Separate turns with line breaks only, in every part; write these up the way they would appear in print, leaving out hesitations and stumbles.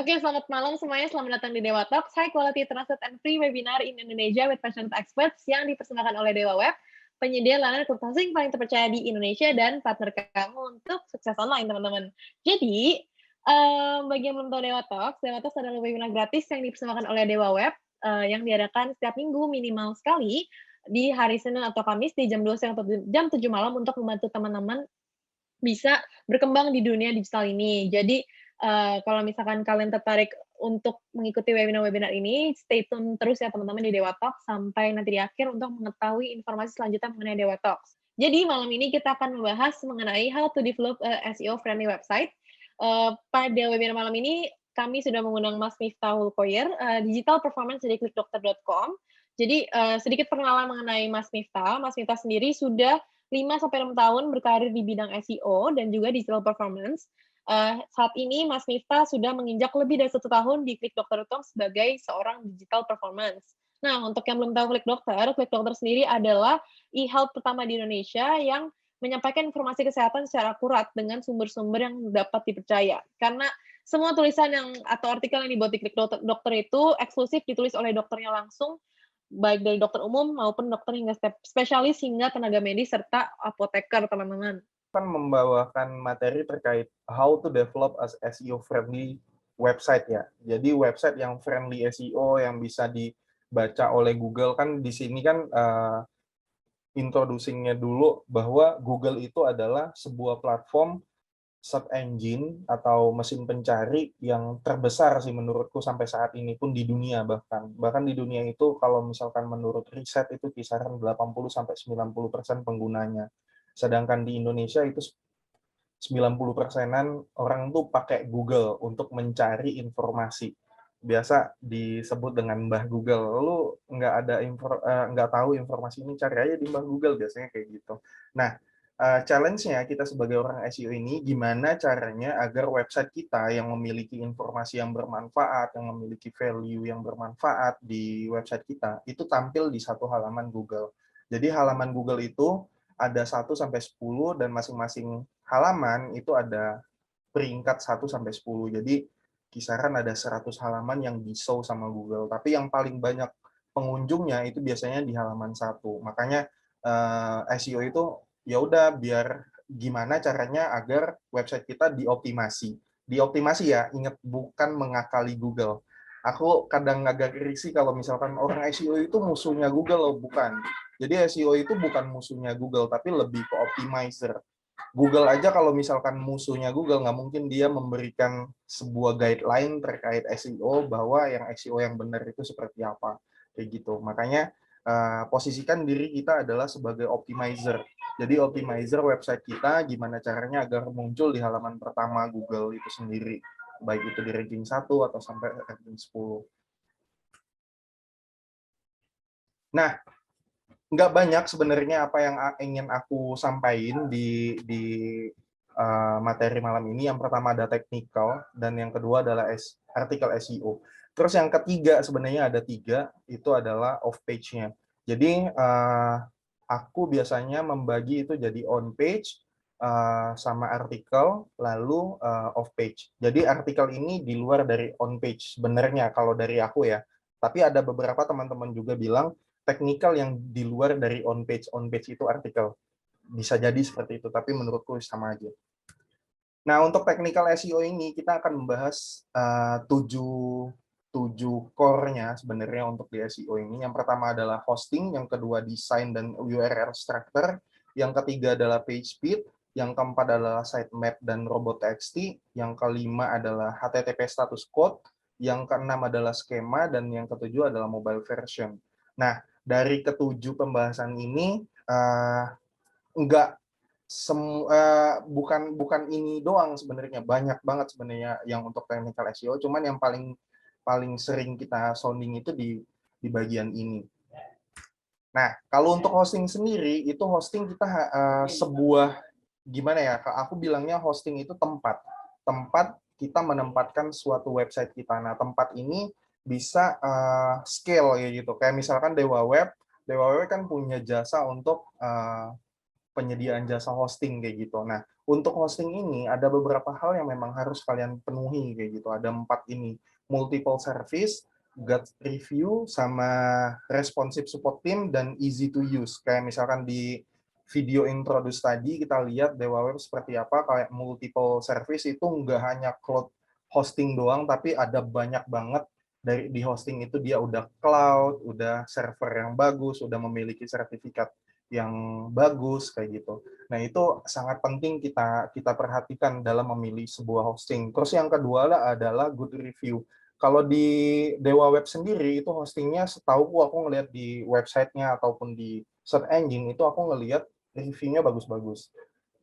Oke, selamat malam semuanya. Selamat datang di Dewa Talks, high quality, trusted, and free webinar in Indonesia with passionate experts yang dipersembahkan oleh Dewa Web, penyedia layanan consulting paling terpercaya di Indonesia dan partner kamu untuk sukses online, teman-teman. Jadi, bagi yang belum tahu Dewa Talks adalah webinar gratis yang dipersembahkan oleh Dewa Web, yang diadakan setiap minggu minimal sekali di hari Senin atau Kamis di jam 2 siang atau jam 7 malam untuk membantu teman-teman bisa berkembang di dunia digital ini. Jadi, kalau misalkan kalian tertarik untuk mengikuti webinar-webinar ini, stay tune terus ya teman-teman di Dewa Talks sampai nanti di akhir untuk mengetahui informasi selanjutnya mengenai Dewa Talks. Jadi malam ini kita akan membahas mengenai how to develop a SEO friendly website. Pada webinar malam ini kami sudah mengundang Mas Miftahul Koyer, digital performance dari klikdokter.com. Jadi, sedikit perkenalan mengenai Mas Miftah. Mas Miftah sendiri sudah 5 sampai 6 tahun berkarir di bidang SEO dan juga digital performance. Saat ini Mas Miftah sudah menginjak lebih dari 1 tahun di klikdokter.com sebagai seorang digital performance. Nah, untuk yang belum tahu Klik Dokter sendiri adalah e-health pertama di Indonesia yang menyampaikan informasi kesehatan secara akurat dengan sumber-sumber yang dapat dipercaya. Karena semua tulisan yang atau artikel yang dibuat di Dokter itu eksklusif ditulis oleh dokternya langsung, baik dari dokter umum maupun dokter hingga spesialis hingga tenaga medis serta apoteker, teman-teman.
Kan membawakan materi terkait how to develop as SEO friendly website ya. Jadi website yang friendly SEO yang bisa dibaca oleh Google kan di sini kan introducing-nya dulu bahwa Google itu adalah sebuah platform search engine atau mesin pencari yang terbesar sih menurutku sampai saat ini pun di dunia bahkan di dunia itu kalau misalkan menurut riset itu kisaran 80-90% penggunanya. Sedangkan di Indonesia itu 90%-an orang tuh pakai Google untuk mencari informasi. Biasa disebut dengan Mbah Google. Lu nggak tahu informasi ini, cari aja di Mbah Google, biasanya kayak gitu. Nah, challenge-nya kita sebagai orang SEO ini, gimana caranya agar website kita yang memiliki informasi yang bermanfaat, yang memiliki value yang bermanfaat di website kita, itu tampil di satu halaman Google. Jadi halaman Google itu ada 1 sampai 10 dan masing-masing halaman itu ada peringkat 1 sampai 10. Jadi kisaran ada 100 halaman yang di-show sama Google. Tapi yang paling banyak pengunjungnya itu biasanya di halaman 1. Makanya SEO itu ya udah biar gimana caranya agar website kita dioptimasi. Dioptimasi ya, ingat bukan mengakali Google. Aku kadang agak risih kalau misalkan orang SEO itu musuhnya Google loh, bukan. Jadi SEO itu bukan musuhnya Google, tapi lebih ke optimizer. Google aja kalau misalkan musuhnya Google, nggak mungkin dia memberikan sebuah guideline terkait SEO bahwa yang SEO yang benar itu seperti apa. Kayak gitu. Makanya posisikan diri kita adalah sebagai optimizer. Jadi optimizer website kita gimana caranya agar muncul di halaman pertama Google itu sendiri. Baik itu di ranking 1 atau sampai ranking 10. Nah, nggak banyak sebenarnya apa yang ingin aku sampaikan di materi malam ini. Yang pertama ada technical, dan yang kedua adalah artikel SEO. Terus yang ketiga, sebenarnya ada 3, itu adalah off page-nya. Jadi aku biasanya membagi itu jadi on page, sama artikel, lalu off page. Jadi artikel ini di luar dari on page sebenarnya kalau dari aku ya. Tapi ada beberapa teman-teman juga bilang teknikal yang di luar dari on page itu artikel. Bisa jadi seperti itu, tapi menurutku sama aja. Nah, untuk technical SEO ini kita akan membahas 7 core-nya sebenarnya untuk di SEO ini. Yang pertama adalah hosting, yang kedua desain dan URL structure, yang ketiga adalah page speed, yang keempat adalah sitemap dan robot.txt, yang kelima adalah HTTP status code, yang keenam adalah skema, dan yang ketujuh adalah mobile version. Nah, dari ketujuh pembahasan ini enggak bukan ini doang sebenarnya, banyak banget sebenarnya yang untuk technical SEO, cuman yang paling sering kita sounding itu di bagian ini. Nah, kalau untuk hosting sendiri, itu hosting kita sebuah, gimana ya, aku bilangnya hosting itu tempat kita menempatkan suatu website kita. Nah, tempat ini bisa scale ya gitu, kayak misalkan Dewa Web kan punya jasa untuk penyediaan jasa hosting kayak gitu. Nah, Untuk hosting ini ada beberapa hal yang memang harus kalian penuhi kayak gitu. Ada 4 ini, multiple service, good review, sama responsive support team, dan easy to use. Kayak misalkan di video introduce tadi kita lihat Dewa Web seperti apa, kayak multiple service itu nggak hanya cloud hosting doang, tapi ada banyak banget dari di hosting itu dia udah cloud, udah server yang bagus, udah memiliki sertifikat yang bagus kayak gitu. Nah, itu sangat penting kita perhatikan dalam memilih sebuah hosting. Terus yang kedua adalah good review. Kalau di Dewa Web sendiri itu hostingnya, setahu aku ngelihat di websitenya ataupun di search engine itu aku ngelihat reviewnya bagus-bagus.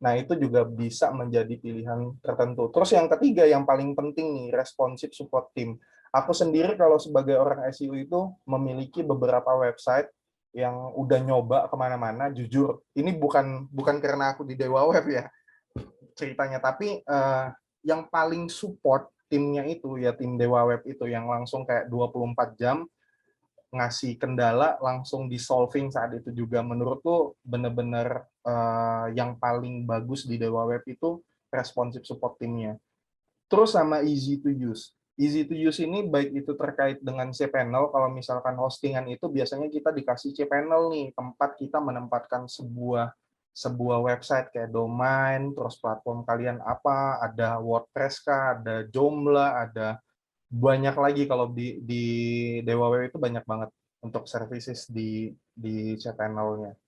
Nah, itu juga bisa menjadi pilihan tertentu. Terus yang ketiga, yang paling penting nih, responsive support team. Aku sendiri kalau sebagai orang SEO itu memiliki beberapa website yang udah nyoba kemana-mana. Jujur, ini bukan karena aku di Dewa Web ya ceritanya, tapi yang paling support timnya itu ya tim Dewa Web itu, yang langsung kayak 24 jam ngasih kendala langsung di solving saat itu juga. Menurutku bener-bener yang paling bagus di Dewa Web itu responsive support timnya. Terus sama easy to use. Easy to use ini baik itu terkait dengan cPanel, kalau misalkan hostingan itu biasanya kita dikasih cPanel nih, tempat kita menempatkan sebuah website kayak domain, terus platform kalian apa, ada WordPress kah, ada Joomla, ada banyak lagi. Kalau di Dewa Web itu banyak banget untuk services di cPanel-nya.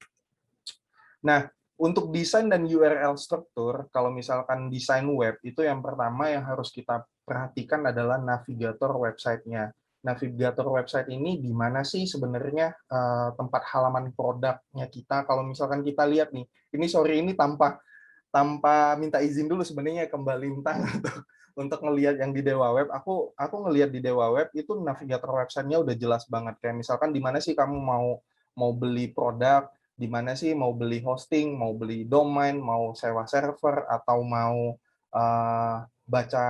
Nah, untuk desain dan URL struktur, kalau misalkan desain web, itu yang pertama yang harus kita perhatikan adalah navigator website-nya. Navigator website ini di mana sih sebenarnya tempat halaman produknya kita. Kalau misalkan kita lihat nih, ini tanpa minta izin dulu sebenarnya kembali Lintang untuk ngelihat yang di Dewa Web. Aku ngelihat di Dewa Web itu navigator website-nya udah jelas banget. Kayak misalkan di mana sih kamu mau beli produk, di mana sih mau beli hosting, mau beli domain, mau sewa server, atau mau baca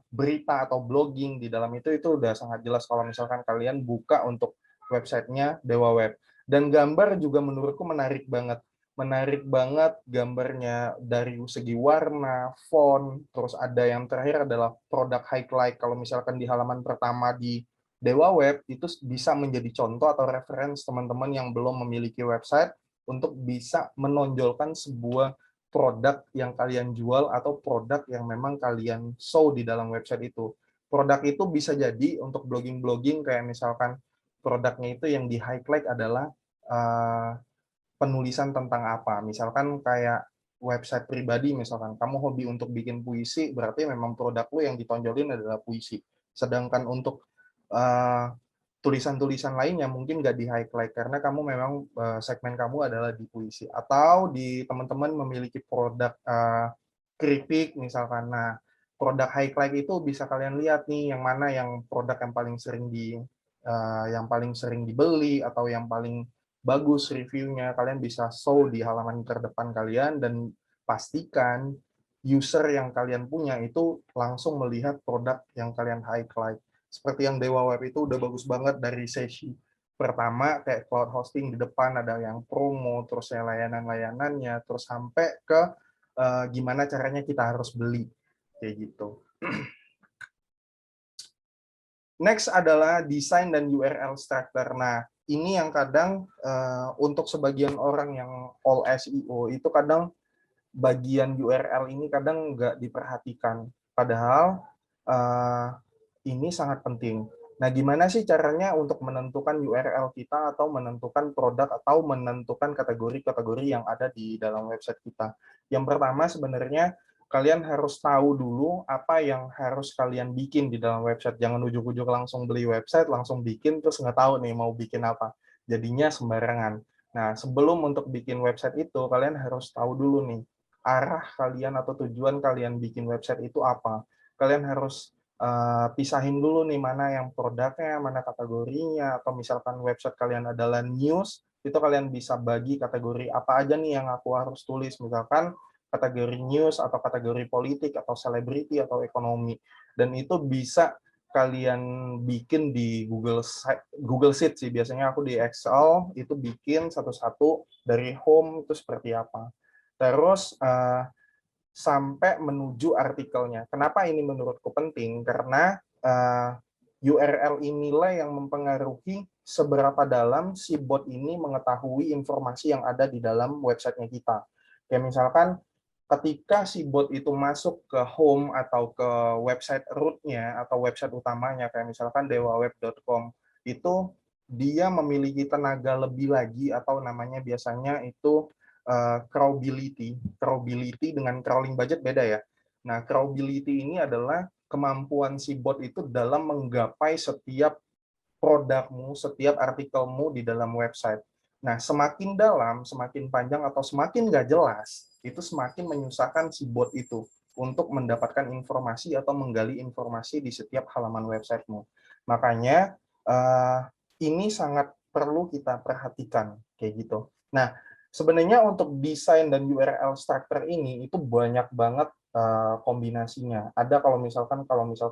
berita atau blogging di dalam itu udah sangat jelas kalau misalkan kalian buka untuk websitenya Dewa Web. Dan gambar juga menurutku menarik banget gambarnya dari segi warna, font, terus ada yang terakhir adalah produk highlight. Kalau misalkan di halaman pertama di Dewa Web, itu bisa menjadi contoh atau reference teman-teman yang belum memiliki website untuk bisa menonjolkan sebuah produk yang kalian jual atau produk yang memang kalian show di dalam website itu. Produk itu bisa jadi untuk blogging-blogging, kayak misalkan produknya itu yang di highlight adalah penulisan tentang apa. Misalkan kayak website pribadi, misalkan kamu hobi untuk bikin puisi, berarti memang produk lu yang ditonjolin adalah puisi. Sedangkan untuk tulisan-tulisan lainnya mungkin nggak di highlight karena kamu memang segmen kamu adalah di puisi. Atau di teman-teman memiliki produk keripik misalkan. Nah, produk highlight itu bisa kalian lihat nih yang mana yang produk yang paling sering dibeli atau yang paling bagus reviewnya. Kalian bisa show di halaman terdepan kalian dan pastikan user yang kalian punya itu langsung melihat produk yang kalian highlight. Seperti yang Dewa Web itu udah bagus banget dari sesi pertama kayak cloud hosting, di depan ada yang promo, terus yang layanan-layanannya, terus sampai ke gimana caranya kita harus beli kayak gitu. Next adalah desain dan URL structure. Nah, ini yang kadang untuk sebagian orang yang all SEO itu kadang bagian URL ini kadang nggak diperhatikan. Padahal ini sangat penting. Nah, gimana sih caranya untuk menentukan URL kita atau menentukan produk atau menentukan kategori-kategori yang ada di dalam website kita? Yang pertama sebenarnya kalian harus tahu dulu apa yang harus kalian bikin di dalam website. Jangan ujuk-ujuk langsung beli website, langsung bikin, terus nggak tahu nih mau bikin apa. Jadinya sembarangan. Nah, sebelum untuk bikin website itu, kalian harus tahu dulu nih, arah kalian atau tujuan kalian bikin website itu apa. Kalian harus pisahin dulu nih mana yang produknya, mana kategorinya, atau misalkan website kalian adalah news, itu kalian bisa bagi kategori apa aja nih yang aku harus tulis. Misalkan kategori news atau kategori politik atau selebriti atau ekonomi, dan itu bisa kalian bikin di Google Sheet sih. Biasanya aku di Excel itu bikin satu-satu dari home itu seperti apa. Terus sampai menuju artikelnya. Kenapa ini menurutku penting? Karena URL inilah yang mempengaruhi seberapa dalam si bot ini mengetahui informasi yang ada di dalam websitenya kita. Kayak misalkan ketika si bot itu masuk ke home atau ke website root-nya atau website utamanya, kayak misalkan dewaweb.com, itu dia memiliki tenaga lebih lagi atau namanya biasanya itu crawlability. Crawlability dengan crawling budget beda ya. Nah, crawlability ini adalah kemampuan si bot itu dalam menggapai setiap produkmu, setiap artikelmu di dalam website. Nah, semakin dalam, semakin panjang, atau semakin nggak jelas, itu semakin menyusahkan si bot itu untuk mendapatkan informasi atau menggali informasi di setiap halaman websitemu. Makanya, ini sangat perlu kita perhatikan, kayak gitu. Nah, sebenarnya untuk desain dan URL structure ini, itu banyak banget kombinasinya. Ada kalau misalkan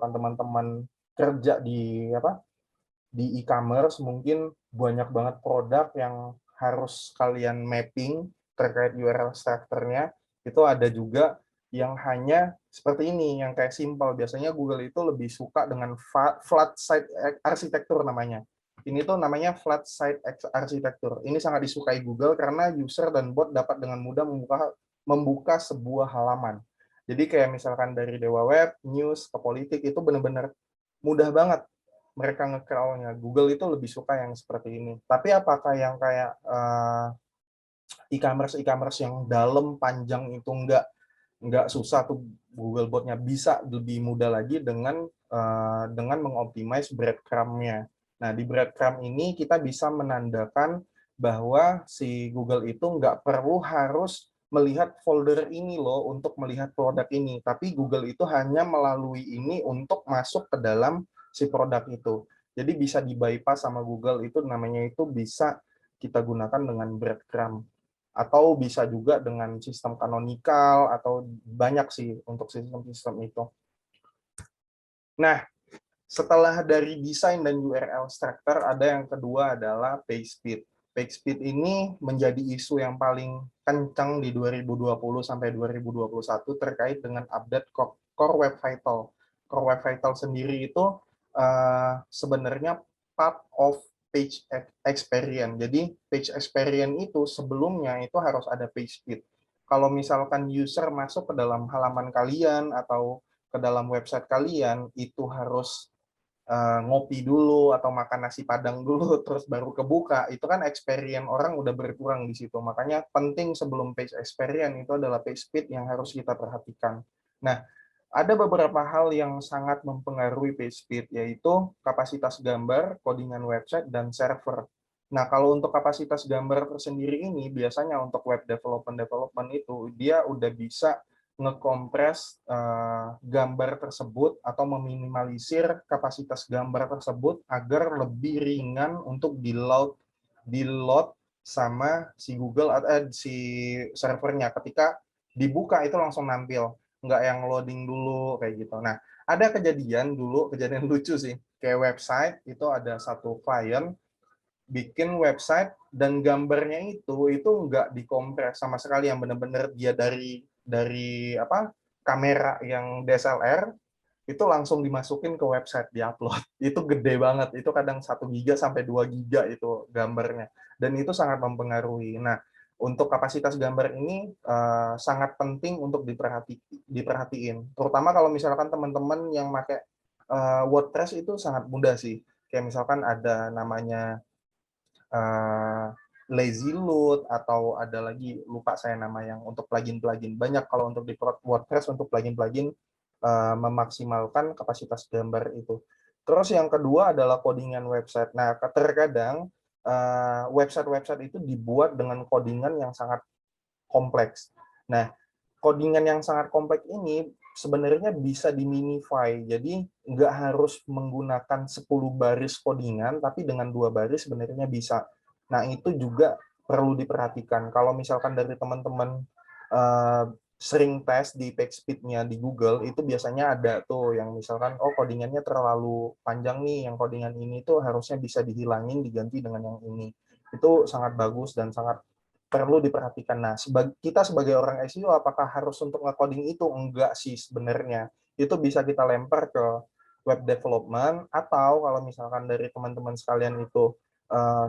teman-teman kerja di e-commerce, mungkin banyak banget produk yang harus kalian mapping terkait URL structure-nya. Itu ada juga yang hanya seperti ini, yang kayak simple. Biasanya Google itu lebih suka dengan flat site architecture namanya. Ini tuh namanya flat site architecture. Ini sangat disukai Google karena user dan bot dapat dengan mudah membuka sebuah halaman. Jadi kayak misalkan dari Dewa Web, News, ke Politik, itu benar-benar mudah banget mereka nge-crawlnya. Google itu lebih suka yang seperti ini. Tapi apakah yang kayak e-commerce yang dalam panjang itu nggak susah tuh Google Bot-nya, bisa lebih mudah lagi dengan mengoptimize breadcrumb-nya. Nah, di breadcrumb ini kita bisa menandakan bahwa si Google itu nggak perlu harus melihat folder ini loh untuk melihat produk ini, tapi Google itu hanya melalui ini untuk masuk ke dalam si produk itu. Jadi bisa di-bypass sama Google, itu namanya itu bisa kita gunakan dengan breadcrumb. Atau bisa juga dengan sistem kanonikal, atau banyak sih untuk sistem-sistem itu. Nah, setelah dari desain dan URL structure, ada yang kedua adalah page speed. Page speed ini menjadi isu yang paling kencang di 2020 sampai 2021 terkait dengan update Core Web Vital. Core Web Vital sendiri itu sebenarnya part of page experience. Jadi page experience itu sebelumnya itu harus ada page speed. Kalau misalkan user masuk ke dalam halaman kalian atau ke dalam website kalian, itu harus ngopi dulu atau makan nasi padang dulu terus baru kebuka, itu kan experience orang udah berkurang di situ. Makanya penting sebelum page experience itu adalah page speed yang harus kita perhatikan. Nah, ada beberapa hal yang sangat mempengaruhi page speed, yaitu kapasitas gambar, codingan website, dan server. Nah, kalau untuk kapasitas gambar tersendiri ini, biasanya untuk web development itu, dia udah bisa ngekompres gambar tersebut atau meminimalisir kapasitas gambar tersebut agar lebih ringan untuk di-load sama si Google atau si servernya. Ketika dibuka itu langsung nampil, nggak yang loading dulu kayak gitu. Nah, ada kejadian lucu sih, kayak website itu ada satu klien bikin website dan gambarnya itu nggak dikompres sama sekali, yang benar-benar dia dari kamera yang DSLR itu langsung dimasukin ke website, diupload. Itu gede banget, itu kadang 1 GB sampai 2 GB itu gambarnya, dan itu sangat mempengaruhi. Nah, untuk kapasitas gambar ini sangat penting untuk diperhatiin, terutama kalau misalkan teman-teman yang pakai WordPress, itu sangat mudah sih. Kayak misalkan ada namanya lazy load, atau ada lagi lupa saya nama yang untuk plugin-plugin. Banyak kalau untuk di WordPress untuk plugin-plugin memaksimalkan kapasitas gambar itu. Terus yang kedua adalah codingan website. Nah, terkadang website-website itu dibuat dengan codingan yang sangat kompleks. Nah, codingan yang sangat kompleks ini sebenarnya bisa diminify. Jadi nggak harus menggunakan 10 baris codingan, tapi dengan 2 baris sebenarnya bisa. Nah, itu juga perlu diperhatikan. Kalau misalkan dari teman-teman sering tes di page speed-nya di Google, itu biasanya ada tuh yang misalkan, oh codingannya terlalu panjang nih, yang codingan ini tuh harusnya bisa dihilangin, diganti dengan yang ini. Itu sangat bagus dan sangat perlu diperhatikan. Nah, kita sebagai orang SEO apakah harus untuk nge-coding itu? Enggak sih sebenarnya. Itu bisa kita lempar ke web development, atau kalau misalkan dari teman-teman sekalian itu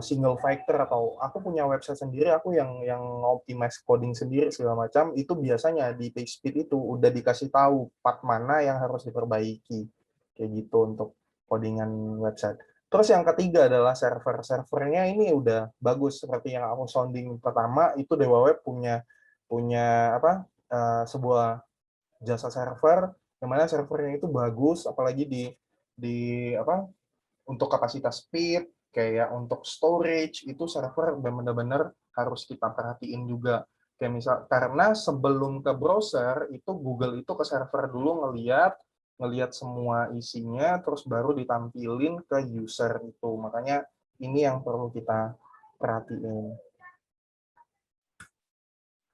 single factor, atau aku punya website sendiri, aku yang optimize coding sendiri segala macam, itu biasanya di page speed itu udah dikasih tahu part mana yang harus diperbaiki. Kayak gitu untuk codingan website. Terus yang ketiga adalah server. Servernya ini udah bagus, seperti yang aku sounding pertama, itu Dewa Web punya apa, sebuah jasa server yang mana servernya itu bagus, apalagi di apa, untuk kapasitas speed, kayak untuk storage, itu server benar-benar harus kita perhatiin juga. Kayak misal, karena sebelum ke browser itu Google itu ke server dulu ngelihat semua isinya, terus baru ditampilin ke user itu. Makanya ini yang perlu kita perhatiin.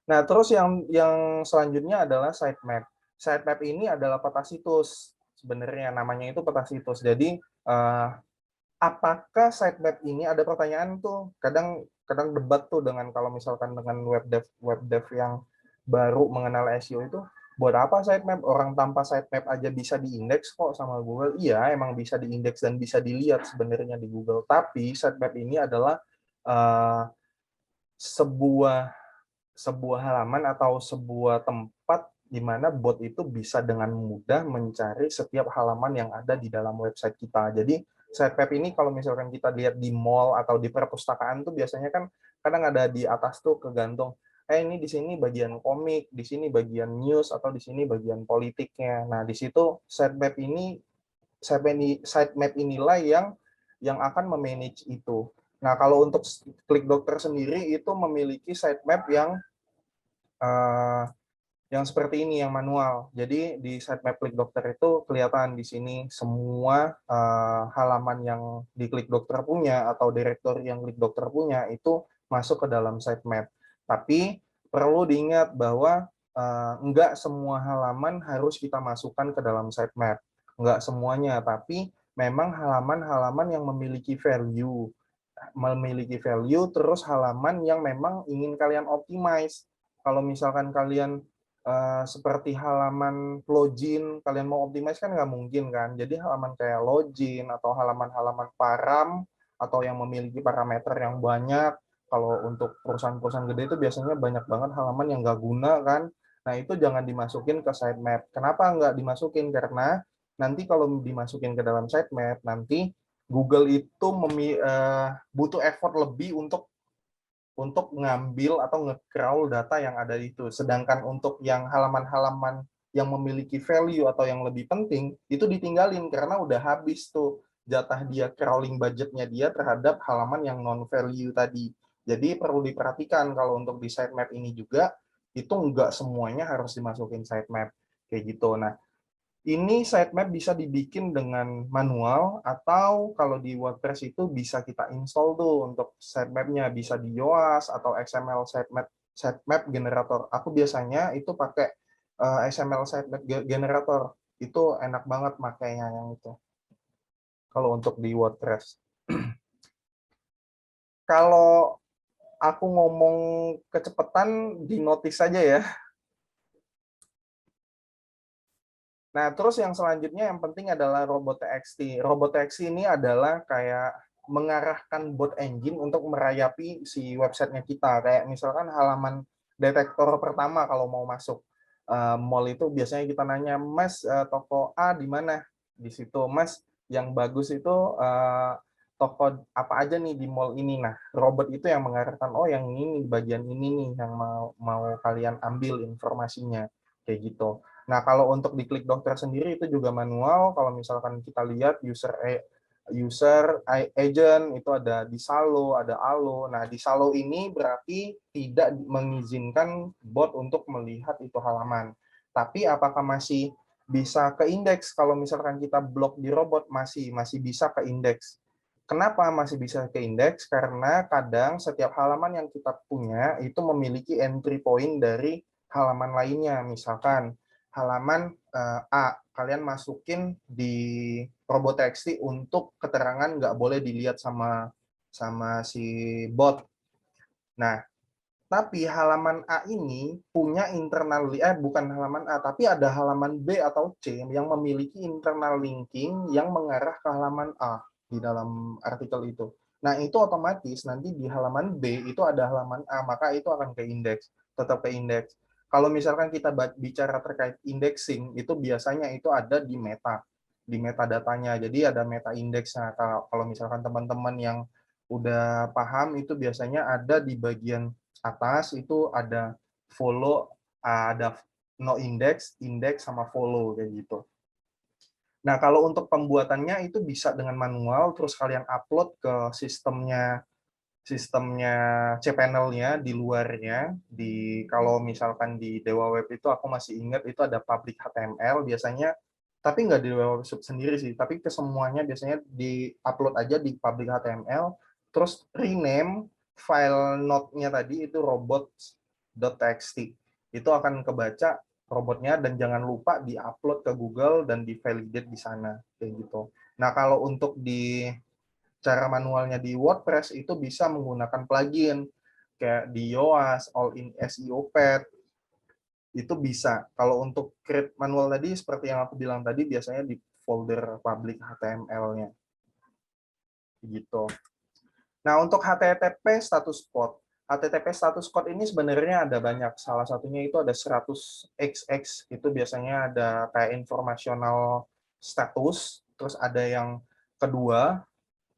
Nah, terus yang selanjutnya adalah sitemap. Sitemap ini adalah peta situs. Sebenarnya namanya itu peta situs. Jadi apakah sitemap ini, ada pertanyaan tuh, kadang debat tuh dengan, kalau misalkan dengan web dev yang baru mengenal SEO itu, buat apa sitemap? Orang tanpa sitemap aja bisa diindeks kok sama Google. Iya, emang bisa diindeks dan bisa dilihat sebenarnya di Google. Tapi sitemap ini adalah uh, sebuah sebuah halaman atau sebuah tempat di mana bot itu bisa dengan mudah mencari setiap halaman yang ada di dalam website kita. Jadi sitemap ini kalau misalkan kita lihat di mall atau di perpustakaan tuh biasanya kan kadang ada di atas tuh kegantung, ini di sini bagian komik, di sini bagian news, atau di sini bagian politiknya. Nah, di situ sitemap inilah yang akan memanage itu. Nah, kalau untuk Klik Dokter sendiri itu memiliki sitemap yang seperti ini, yang manual. Jadi di sitemap Klik Dokter itu kelihatan di sini semua halaman yang di Klik Dokter punya atau direktori yang Klik Dokter punya itu masuk ke dalam sitemap. Tapi perlu diingat bahwa enggak semua halaman harus kita masukkan ke dalam sitemap. Enggak semuanya, tapi memang halaman-halaman yang memiliki value, terus halaman yang memang ingin kalian optimize. Kalau misalkan kalian seperti halaman login, kalian mau optimize kan nggak mungkin kan. Jadi halaman kayak login atau halaman-halaman param atau yang memiliki parameter yang banyak, kalau untuk perusahaan-perusahaan gede itu biasanya banyak banget halaman yang nggak guna kan. Nah, itu jangan dimasukin ke sitemap. Kenapa nggak dimasukin? Karena nanti kalau dimasukin ke dalam sitemap, nanti Google itu butuh effort lebih untuk ngambil atau nge-crawl data yang ada itu. Sedangkan untuk yang halaman-halaman yang memiliki value atau yang lebih penting, itu ditinggalin karena udah habis tuh jatah dia, crawling budgetnya dia terhadap halaman yang non-value tadi. Jadi perlu diperhatikan kalau untuk di sitemap ini juga, itu nggak semuanya harus dimasukin sitemap. Kayak gitu. Nah, ini sitemap bisa dibikin dengan manual, atau kalau di WordPress itu bisa kita install tuh untuk sitemapnya, bisa di Yoast atau XML sitemap generator. Aku biasanya itu pakai XML sitemap generator. Itu enak banget makanya yang itu. Kalau untuk di WordPress. Kalau aku ngomong kecepatan, di notice saja ya. Nah, terus yang selanjutnya yang penting adalah robot.txt. Robot.txt ini adalah kayak mengarahkan bot engine untuk merayapi si websitenya kita. Kayak misalkan halaman detektor pertama kalau mau masuk mall itu biasanya kita nanya, Mas, toko A di mana? Di situ. Mas, yang bagus itu toko apa aja nih di mall ini? Nah, robot itu yang mengarahkan, oh yang ini di bagian ini nih yang mau kalian ambil informasinya. Kayak gitu. Nah, kalau untuk di Klik Dokter sendiri itu juga manual. Kalau misalkan kita lihat user agent itu ada di Salo, ada Alo. Nah, di Salo ini berarti tidak mengizinkan bot untuk melihat itu halaman. Tapi apakah masih bisa ke indeks? Kalau misalkan kita blok di robot, masih bisa ke indeks. Kenapa masih bisa ke indeks? Karena kadang setiap halaman yang kita punya itu memiliki entry point dari halaman lainnya. Misalkan halaman A, kalian masukin di robot.txt untuk keterangan nggak boleh dilihat sama si bot. Nah, Tapi halaman A ini punya internal bukan halaman A, tapi ada halaman B atau C yang memiliki internal linking yang mengarah ke halaman A di dalam artikel itu. Nah, itu otomatis nanti di halaman B itu ada halaman A, maka itu akan ke indeks, tetap ke indeks. Kalau misalkan kita bicara terkait indexing, itu biasanya itu ada di metadatanya. Jadi ada meta indeksnya. Kalau misalkan teman-teman yang udah paham, itu biasanya ada di bagian atas itu ada follow, ada no index, index sama follow kayak gitu. Nah, kalau untuk pembuatannya itu bisa dengan manual, terus kalian upload ke sistemnya cPanel-nya di luarnya. Kalau misalkan di Dewa Web itu aku masih ingat itu ada public HTML biasanya, tapi nggak di Dewa Web sendiri sih, tapi ke semuanya biasanya di-upload aja di public HTML, terus rename file node-nya tadi itu robots.txt. Itu akan kebaca robotnya, dan jangan lupa di-upload ke Google dan di-validate di sana kayak gitu. Nah, kalau untuk di cara manualnya di WordPress itu bisa menggunakan plugin kayak di Yoast, All in SEO Pad, itu bisa. Kalau untuk create manual tadi seperti yang aku bilang tadi biasanya di folder public HTML-nya gitu. Nah, untuk HTTP status code. HTTP status code ini sebenarnya ada banyak. Salah satunya itu ada 100XX, itu biasanya ada kayak informational status, terus ada yang kedua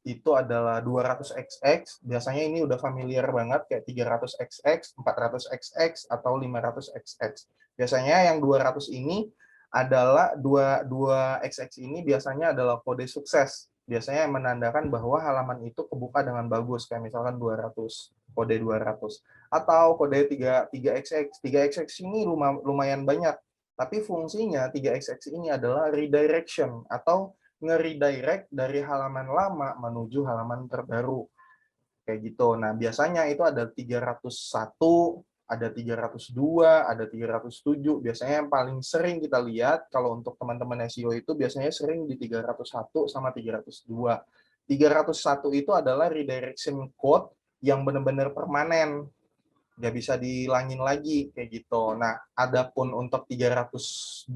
itu adalah 200XX. Biasanya ini udah familiar banget kayak 300XX, 400XX, atau 500XX. Biasanya yang 200 ini adalah dua XX ini biasanya adalah kode sukses. Biasanya yang menandakan bahwa halaman itu kebuka dengan bagus, kayak misalkan 200, kode 200. Atau kode 3XX. 3XX ini lumayan banyak, tapi fungsinya 3XX ini adalah redirection atau nge-redirect dari halaman lama menuju halaman terbaru kayak gitu. Nah, biasanya itu ada 301, ada 302, ada 307. Biasanya yang paling sering kita lihat kalau untuk teman-teman SEO itu biasanya sering di 301 sama 302. 301 itu adalah redirection code yang benar-benar permanen, nggak bisa dihilangin lagi kayak gitu. Nah, adapun untuk 302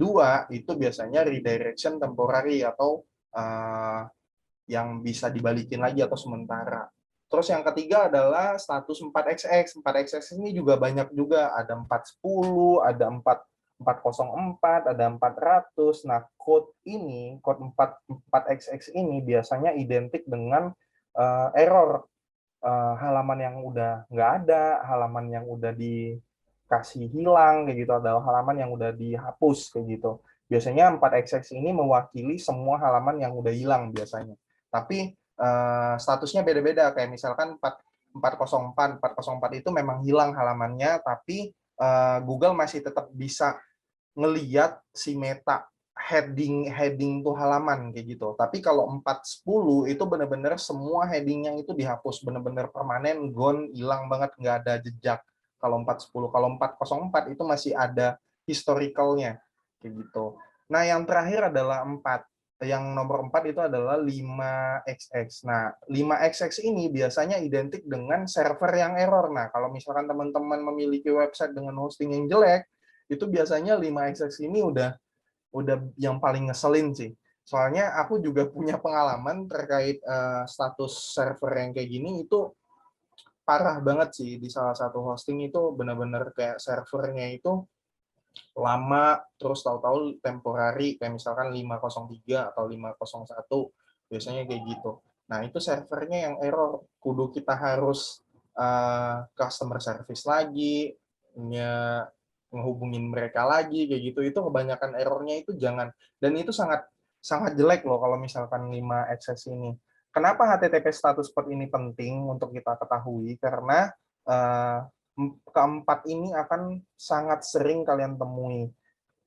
itu biasanya redirection temporary atau yang bisa dibalikin lagi atau sementara. Terus yang ketiga adalah status 4XX. 4XX ini juga banyak juga, ada 410, ada 404, ada 400. Nah, code 4XX ini biasanya identik dengan error, halaman yang udah nggak ada, halaman yang udah dikasih hilang kayak gitu, adalah halaman yang udah dihapus kayak gitu. Biasanya 4XX ini mewakili semua halaman yang udah hilang biasanya. Tapi statusnya beda-beda, kayak misalkan 404 itu memang hilang halamannya, tapi Google masih tetap bisa ngeliat si meta heading tuh halaman kayak gitu. Tapi kalau 410 itu benar-benar semua headingnya itu dihapus, benar-benar permanen, gone, hilang banget, nggak ada jejak. Kalau 410, kalau 404 itu masih ada historicalnya kayak gitu. Nah, yang terakhir adalah 4. Yang nomor 4 itu adalah 5XX. Nah, 5XX ini biasanya identik dengan server yang error. Nah, kalau misalkan teman-teman memiliki website dengan hosting yang jelek, itu biasanya 5XX ini udah yang paling ngeselin sih. Soalnya aku juga punya pengalaman terkait status server yang kayak gini, itu parah banget sih. Di salah satu hosting itu benar-benar kayak servernya itu lama, terus tahu-tahu temporary, kayak misalkan 503 atau 501, biasanya kayak gitu. Nah, itu servernya yang error, kudu kita harus customer service lagi, ngehubungin mereka lagi kayak gitu. Itu kebanyakan errornya itu jangan, dan itu sangat sangat jelek loh kalau misalkan 5XX ini. Kenapa HTTP status port ini penting untuk kita ketahui? Karena keempat ini akan sangat sering kalian temui.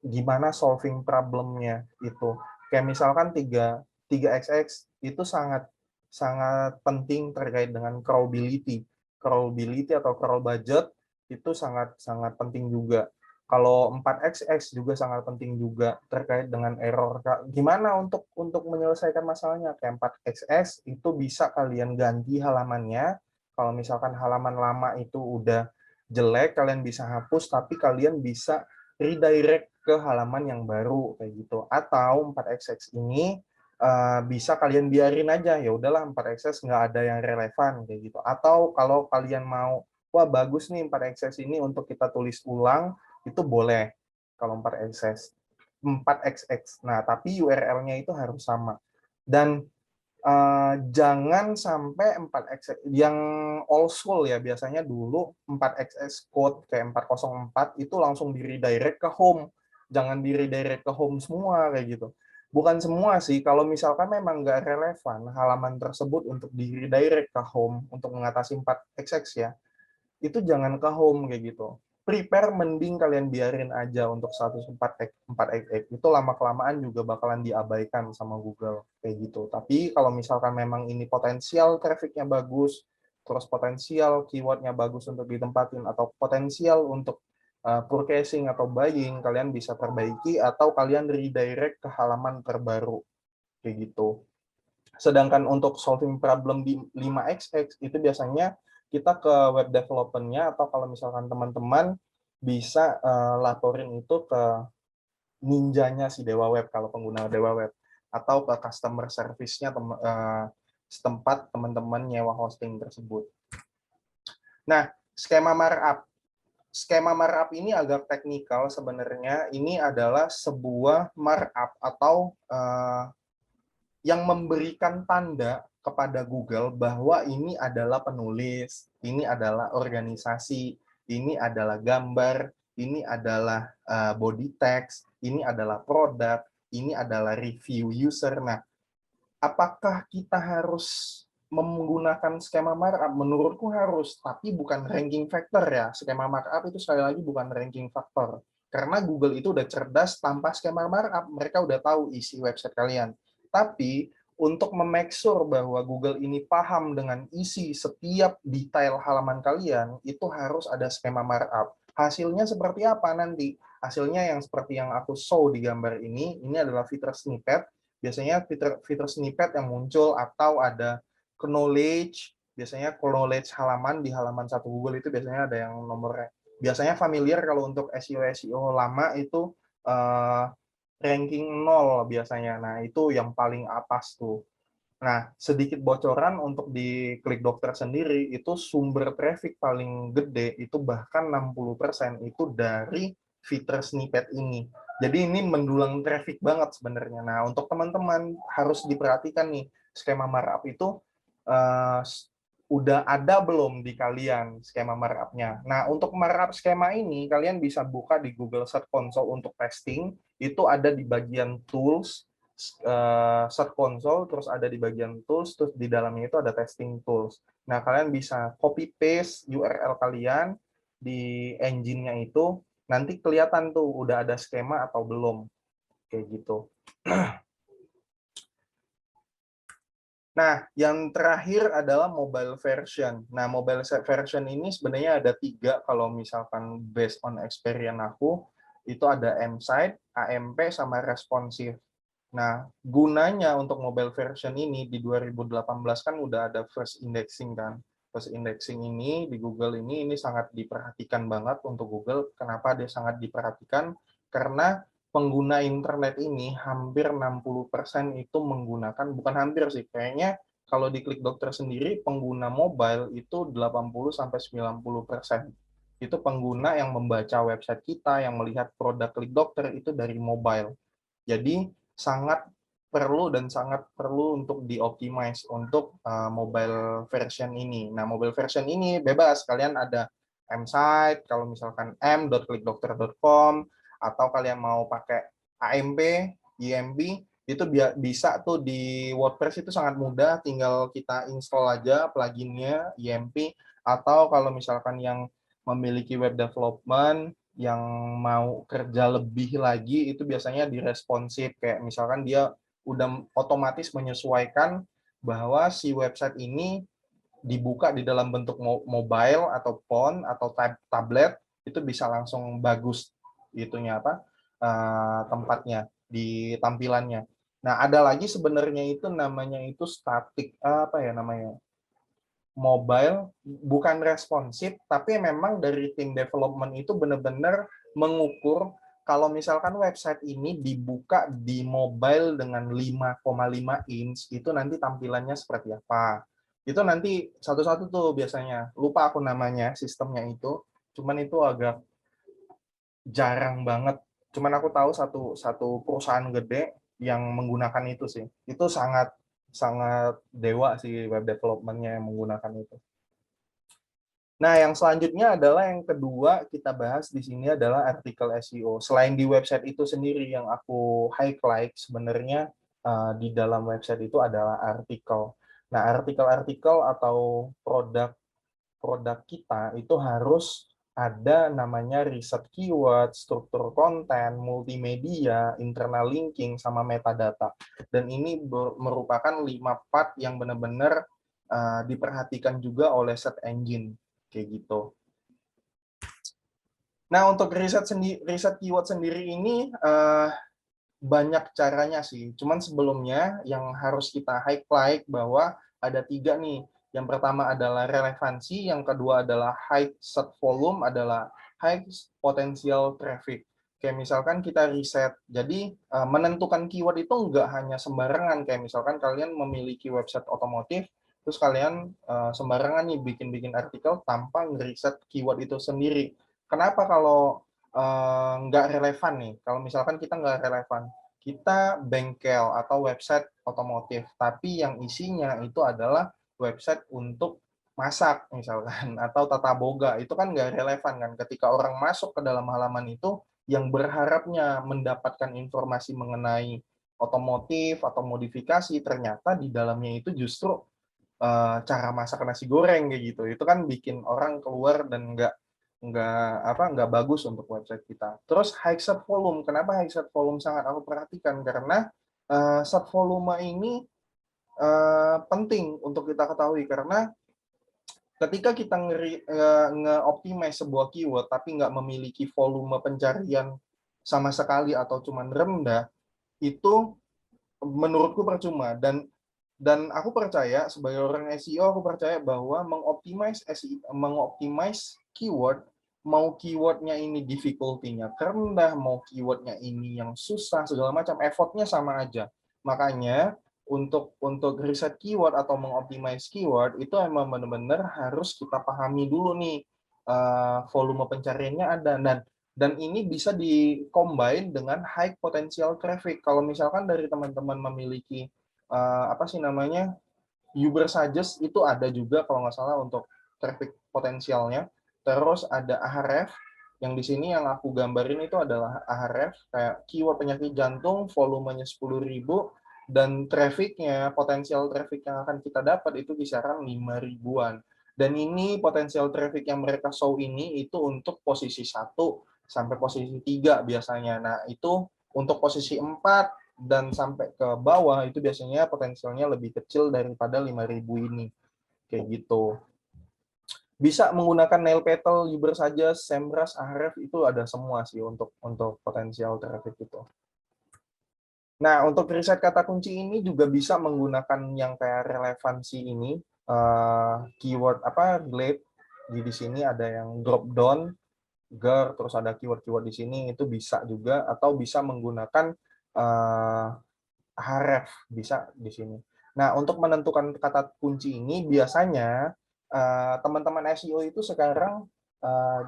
Gimana solving problemnya itu. Kayak misalkan 3XX itu sangat sangat penting terkait dengan crawlability. Crawlability atau crawl budget itu sangat sangat penting juga. Kalau 4XX juga sangat penting juga terkait dengan error. Gimana untuk menyelesaikan masalahnya? Kayak 4XX itu bisa kalian ganti halamannya. Kalau misalkan halaman lama itu udah jelek, kalian bisa hapus, tapi kalian bisa redirect ke halaman yang baru kayak gitu. Atau 4xx ini bisa kalian biarin aja, ya udahlah 4xx nggak ada yang relevan kayak gitu. Atau kalau kalian mau, wah bagus nih 4xx ini untuk kita tulis ulang, itu boleh kalau 4xx. 4xx. Nah, tapi URL-nya itu harus sama. Dan jangan sampai 4xx yang old school ya, biasanya dulu 4xx code kayak 404 itu langsung di redirect ke home. Jangan di redirect ke home semua kayak gitu. Bukan semua sih, kalau misalkan memang nggak relevan halaman tersebut untuk di redirect ke home untuk mengatasi 4xx ya, itu jangan ke home kayak gitu. Prepare mending kalian biarin aja untuk status 4xx. Itu lama-kelamaan juga bakalan diabaikan sama Google kayak gitu. Tapi kalau misalkan memang ini potensial trafficnya bagus, terus potensial keywordnya bagus untuk ditempatin, atau potensial untuk purchasing atau buying, kalian bisa perbaiki atau kalian redirect ke halaman terbaru kayak gitu. Sedangkan untuk solving problem di 5xx itu biasanya kita ke web development-nya, atau kalau misalkan teman-teman bisa laporin itu ke ninjanya si Dewa Web kalau pengguna Dewa Web, atau ke customer service-nya setempat teman-teman nyewa hosting tersebut. Nah, skema markup. Skema markup ini agak teknikal sebenarnya. Ini adalah sebuah markup atau yang memberikan tanda kepada Google bahwa ini adalah penulis, ini adalah organisasi, ini adalah gambar, ini adalah body text, ini adalah produk, ini adalah review user. Nah, apakah kita harus menggunakan skema markup? Menurutku harus, tapi bukan ranking factor ya. Skema markup itu sekali lagi bukan ranking factor. Karena Google itu udah cerdas tanpa skema markup, mereka udah tahu isi website kalian. Tapi untuk memake sure bahwa Google ini paham dengan isi setiap detail halaman kalian, itu harus ada skema markup. Hasilnya seperti apa nanti? Hasilnya yang seperti yang aku show di gambar ini adalah fitur snippet. Biasanya fitur snippet yang muncul, atau ada knowledge, biasanya knowledge halaman di halaman satu Google itu biasanya ada yang nomornya. Biasanya familiar kalau untuk SEO lama itu ranking 0 biasanya. Nah, itu yang paling atas tuh. Nah, sedikit bocoran untuk di Klik Dokter sendiri, itu sumber traffic paling gede, itu bahkan 60% itu dari fitur snippet ini. Jadi ini mendulang traffic banget sebenarnya. Nah, untuk teman-teman harus diperhatikan nih, skema markup itu uh, udah ada belum di kalian skema markup-nya. Nah, untuk markup skema ini, kalian bisa buka di Google Search Console untuk testing, itu ada di bagian tools, Search Console, terus ada di bagian tools, terus di dalamnya itu ada testing tools. Nah, kalian bisa copy paste URL kalian di engine-nya itu, nanti kelihatan tuh udah ada skema atau belum, kayak gitu. Nah, yang terakhir adalah mobile version. Nah, mobile version ini sebenarnya ada 3 kalau misalkan based on experience aku, itu ada M-Site, AMP, sama responsive. Nah, gunanya untuk mobile version ini di 2018 kan udah ada first indexing kan. First indexing ini di Google ini sangat diperhatikan banget untuk Google. Kenapa dia sangat diperhatikan? Karena pengguna internet ini hampir 60% itu menggunakan, bukan hampir sih, kayaknya kalau di Klik Dokter sendiri pengguna mobile itu 80-90% itu pengguna yang membaca website kita, yang melihat produk Klik Dokter itu dari mobile. Jadi sangat perlu dan sangat perlu untuk dioptimize untuk mobile version ini. Nah, mobile version ini bebas, kalian ada M-Site, kalau misalkan m.klikdokter.com, atau kalian mau pakai AMP, IMP, itu bisa tuh di WordPress itu sangat mudah, tinggal kita install aja pluginnya, IMP, atau kalau misalkan yang memiliki web development, yang mau kerja lebih lagi, itu biasanya di responsive, kayak misalkan dia udah otomatis menyesuaikan bahwa si website ini dibuka di dalam bentuk mobile atau phone atau tablet, itu bisa langsung bagus itunya apa tempatnya di tampilannya. Nah, ada lagi sebenarnya itu namanya itu static apa ya namanya? mobile, bukan responsif, tapi memang dari tim development itu benar-benar mengukur kalau misalkan website ini dibuka di mobile dengan 5,5 inch, itu nanti tampilannya seperti apa. Itu nanti satu-satu tuh biasanya. Lupa aku namanya, sistemnya itu. Cuman itu agak jarang banget. Cuman aku tahu satu perusahaan gede yang menggunakan itu sih. Itu sangat sangat dewa sih web development-nya yang menggunakan itu. Nah, yang selanjutnya adalah yang kedua kita bahas di sini adalah artikel SEO. Selain di website itu sendiri yang aku highlight sebenarnya di dalam website itu adalah artikel. Nah, artikel-artikel atau produk kita itu harus ada namanya riset keyword, struktur konten, multimedia, internal linking, sama metadata. Dan ini merupakan 5 part yang benar-benar diperhatikan juga oleh search engine. Kayak gitu. Nah, untuk riset keyword sendiri ini banyak caranya sih. Cuman sebelumnya yang harus kita highlight bahwa ada 3 nih. Yang pertama adalah relevansi, yang kedua adalah high search volume, adalah high potential traffic. Kayak misalkan kita riset, jadi menentukan keyword itu nggak hanya sembarangan. Kayak misalkan kalian memiliki website otomotif, terus kalian sembarangan nih bikin-bikin artikel tanpa ngeriset keyword itu sendiri. Kenapa kalau nggak relevan nih? Kalau misalkan kita nggak relevan, kita bengkel atau website otomotif, tapi yang isinya itu adalah website untuk masak misalkan, atau tata boga, itu kan nggak relevan kan. Ketika orang masuk ke dalam halaman itu, yang berharapnya mendapatkan informasi mengenai otomotif atau modifikasi, ternyata di dalamnya itu justru cara masak nasi goreng kayak gitu. Itu kan bikin orang keluar dan nggak bagus untuk website kita. Terus high search volume. Kenapa high search volume sangat aku perhatikan? Karena search volume ini penting untuk kita ketahui, karena ketika kita nge-optimize sebuah keyword tapi nggak memiliki volume pencarian sama sekali atau cuman rendah, itu menurutku percuma. Dan aku percaya sebagai orang SEO, aku percaya bahwa mengoptimize keyword, mau keywordnya ini difficulty-nya rendah, mau keywordnya ini yang susah, segala macam, effortnya sama aja. Makanya untuk riset keyword atau mengoptimize keyword itu emang benar-benar harus kita pahami dulu nih volume pencariannya ada, dan ini bisa di-combine dengan high potential traffic. Kalau misalkan dari teman-teman memiliki apa sih namanya, Ubersuggest, itu ada juga kalau nggak salah untuk traffic potensialnya. Terus ada Ahref, yang di sini yang aku gambarin itu adalah Ahref, kayak keyword penyakit jantung, volumenya 10.000, dan trafficnya, potensial traffic yang akan kita dapat itu kisaran 5 ribuan. Dan ini potensial traffic yang mereka show ini itu untuk posisi 1 sampai posisi 3 biasanya. Nah, itu untuk posisi 4 dan sampai ke bawah itu biasanya potensialnya lebih kecil daripada 5.000 ini. Kayak gitu. Bisa menggunakan nail petal, Ubersuggest, Semrush, Ahref, itu ada semua sih untuk potensial traffic itu. Nah, untuk riset kata kunci ini juga bisa menggunakan yang kayak relevansi ini, keyword apa, Glade. Di sini ada yang drop down, terus ada keyword-keyword di sini, itu bisa juga, atau bisa menggunakan Ahref, bisa di sini. Nah, untuk menentukan kata kunci ini biasanya teman-teman SEO itu sekarang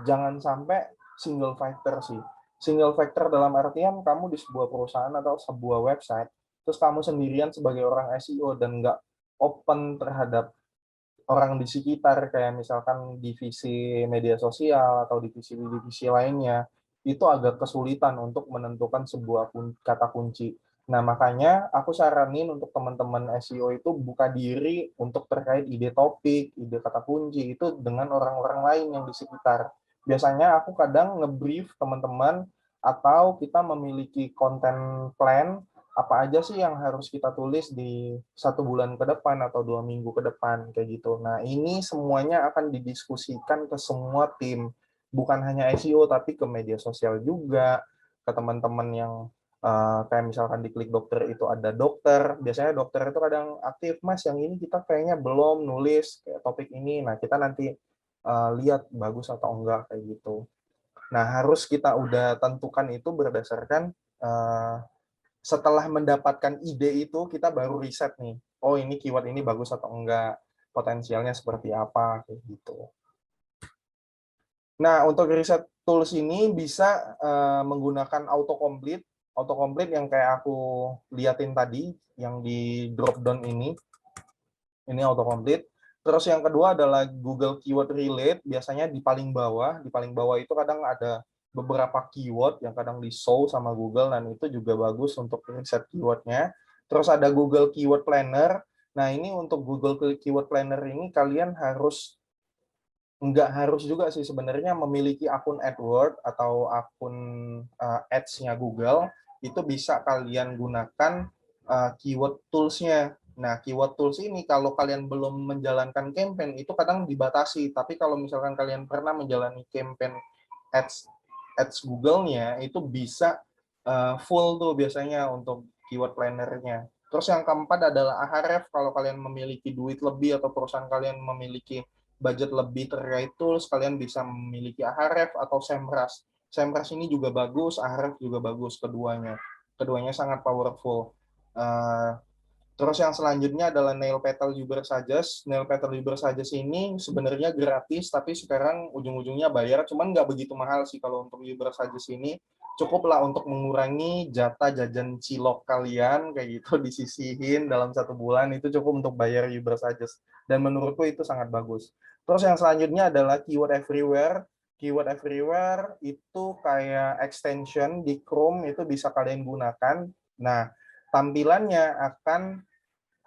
jangan sampai single factor sih. Single factor dalam artian kamu di sebuah perusahaan atau sebuah website, terus kamu sendirian sebagai orang SEO dan nggak open terhadap orang di sekitar, kayak misalkan divisi media sosial atau divisi-divisi lainnya, itu agak kesulitan untuk menentukan sebuah kata kunci. Nah, makanya aku saranin untuk teman-teman SEO itu buka diri untuk terkait ide topik, ide kata kunci, itu dengan orang-orang lain yang di sekitar. Biasanya aku kadang nge-brief teman-teman, atau kita memiliki konten plan, apa aja sih yang harus kita tulis di 1 bulan ke depan atau 2 minggu ke depan, kayak gitu. Nah, ini semuanya akan didiskusikan ke semua tim, bukan hanya SEO tapi ke media sosial juga, ke teman-teman yang Kayak misalkan di klik dokter itu ada dokter, biasanya dokter itu kadang aktif, Mas yang ini kita kayaknya belum nulis kayak topik ini, nah kita nanti lihat bagus atau enggak kayak gitu. Nah harus kita udah tentukan itu berdasarkan setelah mendapatkan ide itu kita baru riset nih, oh ini keyword ini bagus atau enggak, potensialnya seperti apa kayak gitu. Nah, untuk riset tools ini bisa menggunakan autocomplete. Autocomplete yang kayak aku liatin tadi, yang di drop down ini autocomplete. Terus yang kedua adalah Google Keyword Relate, biasanya di paling bawah. Di paling bawah itu kadang ada beberapa keyword yang kadang di-show sama Google, dan itu juga bagus untuk riset keywordnya. Terus ada Google Keyword Planner. Nah, ini untuk Google Keyword Planner ini kalian nggak harus juga sih sebenarnya memiliki akun AdWords atau akun Ads-nya Google, itu bisa kalian gunakan keyword tools-nya. Nah, keyword tools ini kalau kalian belum menjalankan campaign itu kadang dibatasi, tapi kalau misalkan kalian pernah menjalani campaign ads Google-nya itu bisa full tuh biasanya untuk keyword planner-nya. Terus yang keempat adalah Ahref, kalau kalian memiliki duit lebih atau perusahaan kalian memiliki budget lebih terkait tools, kalian bisa memiliki Ahref atau Semrush. Semrush ini juga bagus, Ahref juga bagus, keduanya. Keduanya sangat powerful. Terus yang selanjutnya adalah Nail Petal Uber Suggest. Nail Petal Uber Suggest ini sebenarnya gratis, tapi sekarang ujung-ujungnya bayar. Cuman nggak begitu mahal sih kalau untuk Uber Suggest ini. Cukuplah untuk mengurangi jatah jajan cilok kalian, kayak gitu, disisihin dalam 1 bulan. Itu cukup untuk bayar Uber Suggest. Dan menurutku itu sangat bagus. Terus yang selanjutnya adalah Keyword Everywhere. Keyword Everywhere itu kayak extension di Chrome, itu bisa kalian gunakan. Nah, tampilannya akan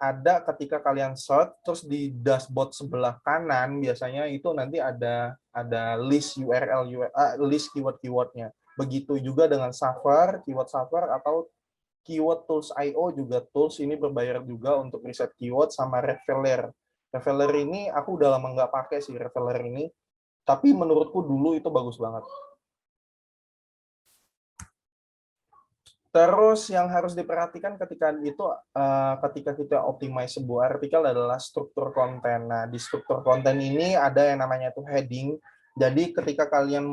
ada ketika kalian search, terus di dashboard sebelah kanan biasanya itu nanti ada list URL, list keyword-keywordnya. Begitu juga dengan Suffer, keyword Suffer atau keyword tools IO juga tools ini berbayar juga untuk riset keyword, sama Reveller. Reveller ini aku udah lama nggak pakai sih Reveller ini, tapi menurutku dulu itu bagus banget. Terus yang harus diperhatikan ketika itu ketika kita optimize sebuah artikel adalah struktur konten. Nah, di struktur konten ini ada yang namanya itu heading. Jadi ketika kalian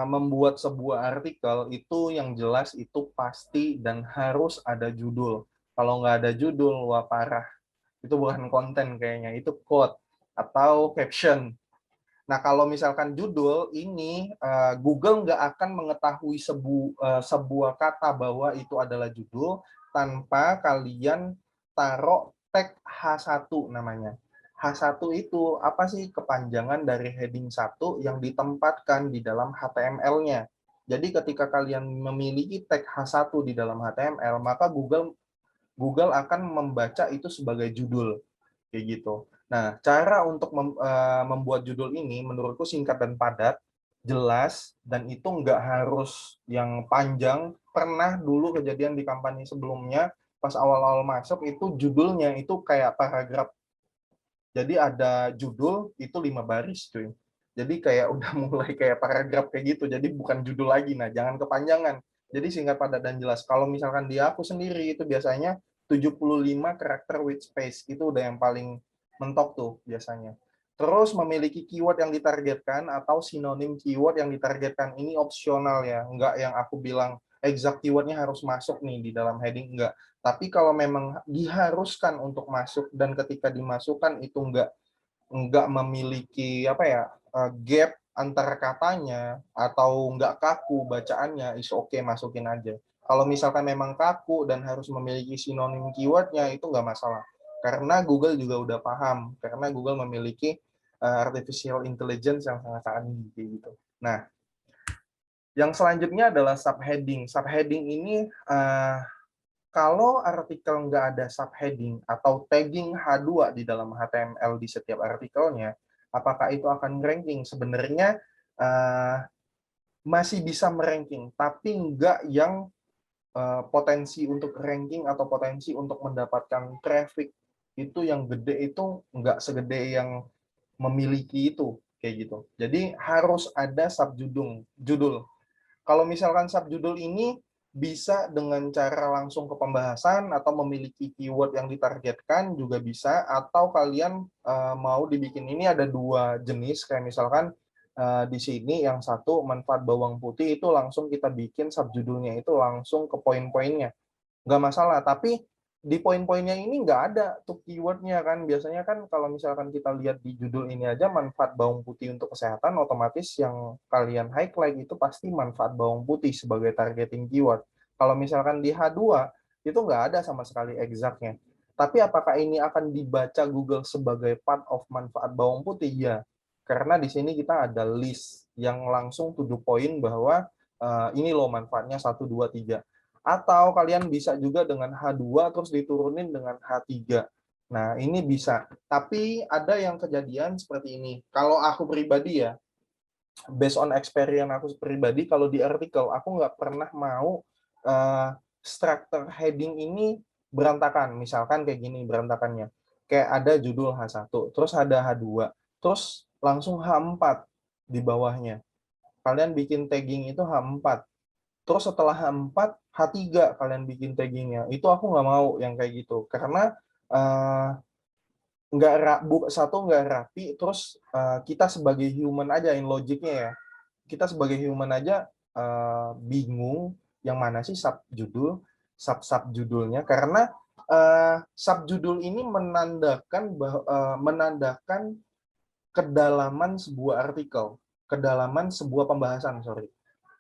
membuat sebuah artikel itu yang jelas itu pasti dan harus ada judul. Kalau nggak ada judul, wah parah. Itu bukan konten kayaknya, itu quote atau caption. Nah, kalau misalkan judul ini, Google nggak akan mengetahui sebuah kata bahwa itu adalah judul tanpa kalian taruh tag H1 namanya. H1 itu apa sih? Kepanjangan dari heading 1 yang ditempatkan di dalam HTML-nya. Jadi ketika kalian memiliki tag H1 di dalam HTML, maka Google akan membaca itu sebagai judul. Kayak gitu. Nah, cara untuk membuat judul ini menurutku singkat dan padat, jelas, dan itu nggak harus yang panjang. Pernah dulu kejadian di kampanye sebelumnya, pas awal-awal masuk itu judulnya itu kayak paragraf. Jadi ada judul itu 5 baris, cuy. Jadi kayak udah mulai kayak paragraf kayak gitu. Jadi bukan judul lagi. Nah, jangan kepanjangan. Jadi singkat, padat, dan jelas. Kalau misalkan di aku sendiri itu biasanya 75 karakter with space. Itu udah yang paling mentok tuh biasanya. Terus memiliki keyword yang ditargetkan atau sinonim keyword yang ditargetkan. Ini opsional ya. Enggak yang aku bilang exact keywordnya harus masuk nih di dalam heading. Enggak. Tapi kalau memang diharuskan untuk masuk dan ketika dimasukkan itu enggak memiliki apa ya gap antara katanya atau enggak kaku bacaannya, is oke masukin aja. Kalau misalkan memang kaku dan harus memiliki sinonim keywordnya itu enggak masalah. Karena Google juga udah paham, karena Google memiliki artificial intelligence yang sangat tinggi gitu. Nah, yang selanjutnya adalah subheading. Subheading ini kalau artikel nggak ada subheading atau tagging H2 di dalam HTML di setiap artikelnya, apakah itu akan ranking? Sebenarnya masih bisa meranking, tapi nggak yang potensi untuk ranking atau potensi untuk mendapatkan traffic itu yang gede itu nggak segede yang memiliki itu kayak gitu. Jadi harus ada subjudul. Kalau misalkan subjudul ini bisa dengan cara langsung ke pembahasan atau memiliki keyword yang ditargetkan juga bisa, atau kalian mau dibikin ini ada 2 jenis, kayak misalkan di sini yang satu manfaat bawang putih itu langsung kita bikin subjudulnya itu langsung ke poin-poinnya. Nggak masalah, tapi di poin-poinnya ini nggak ada tuh keywordnya kan. Biasanya kan kalau misalkan kita lihat di judul ini aja manfaat bawang putih untuk kesehatan, otomatis yang kalian highlight itu pasti manfaat bawang putih sebagai targeting keyword. Kalau misalkan di H2 itu nggak ada sama sekali exactnya. Tapi apakah ini akan dibaca Google sebagai part of manfaat bawang putih? Ya, karena di sini kita ada list yang langsung to the point bahwa ini loh manfaatnya 1, 2, 3. Atau kalian bisa juga dengan H2 terus diturunin dengan H3. Nah, ini bisa. Tapi ada yang kejadian seperti ini. Kalau aku pribadi ya, based on experience aku pribadi, kalau di artikel, aku nggak pernah mau structure heading ini berantakan. Misalkan kayak gini berantakannya. Kayak ada judul H1, terus ada H2, terus langsung H4 di bawahnya. Kalian bikin tagging itu H4. Terus setelah H4, H3 kalian bikin taggingnya. Itu aku nggak mau yang kayak gitu. Karena nggak satu nggak rapi, terus kita sebagai human aja, in logiknya ya. Kita sebagai human aja bingung yang mana sih subjudul, sub-subjudulnya. Karena subjudul ini menandakan kedalaman sebuah artikel, kedalaman sebuah pembahasan, sorry.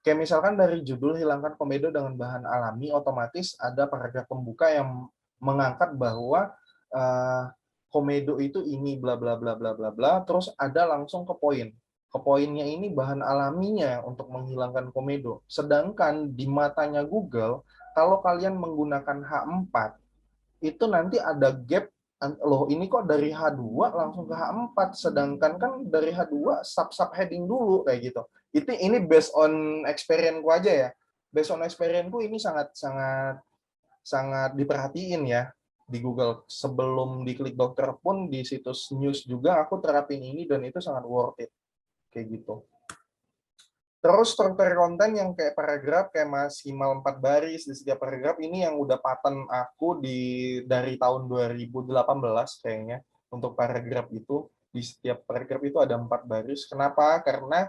Kayak misalkan dari judul hilangkan komedo dengan bahan alami, otomatis ada paragraf pembuka yang mengangkat bahwa komedo itu ini bla bla bla bla bla bla, terus ada langsung ke poin. Ke poinnya ini bahan alaminya untuk menghilangkan komedo. Sedangkan di matanya Google, kalau kalian menggunakan H4, itu nanti ada gap, loh ini kok dari H2 langsung ke H4, sedangkan kan dari H2 sub heading dulu kayak gitu. Ini based on experience-ku aja ya. Based on experience-ku ini sangat diperhatiin ya di Google. Sebelum di Klik Dokter pun di situs news juga aku terapin ini dan itu sangat worth it kayak gitu. Terus struktur konten yang kayak paragraf, kayak maksimal 4 baris di setiap paragraf, ini yang udah paten aku dari tahun 2018 kayaknya. Untuk paragraf itu, di setiap paragraf itu ada 4 baris. Kenapa? Karena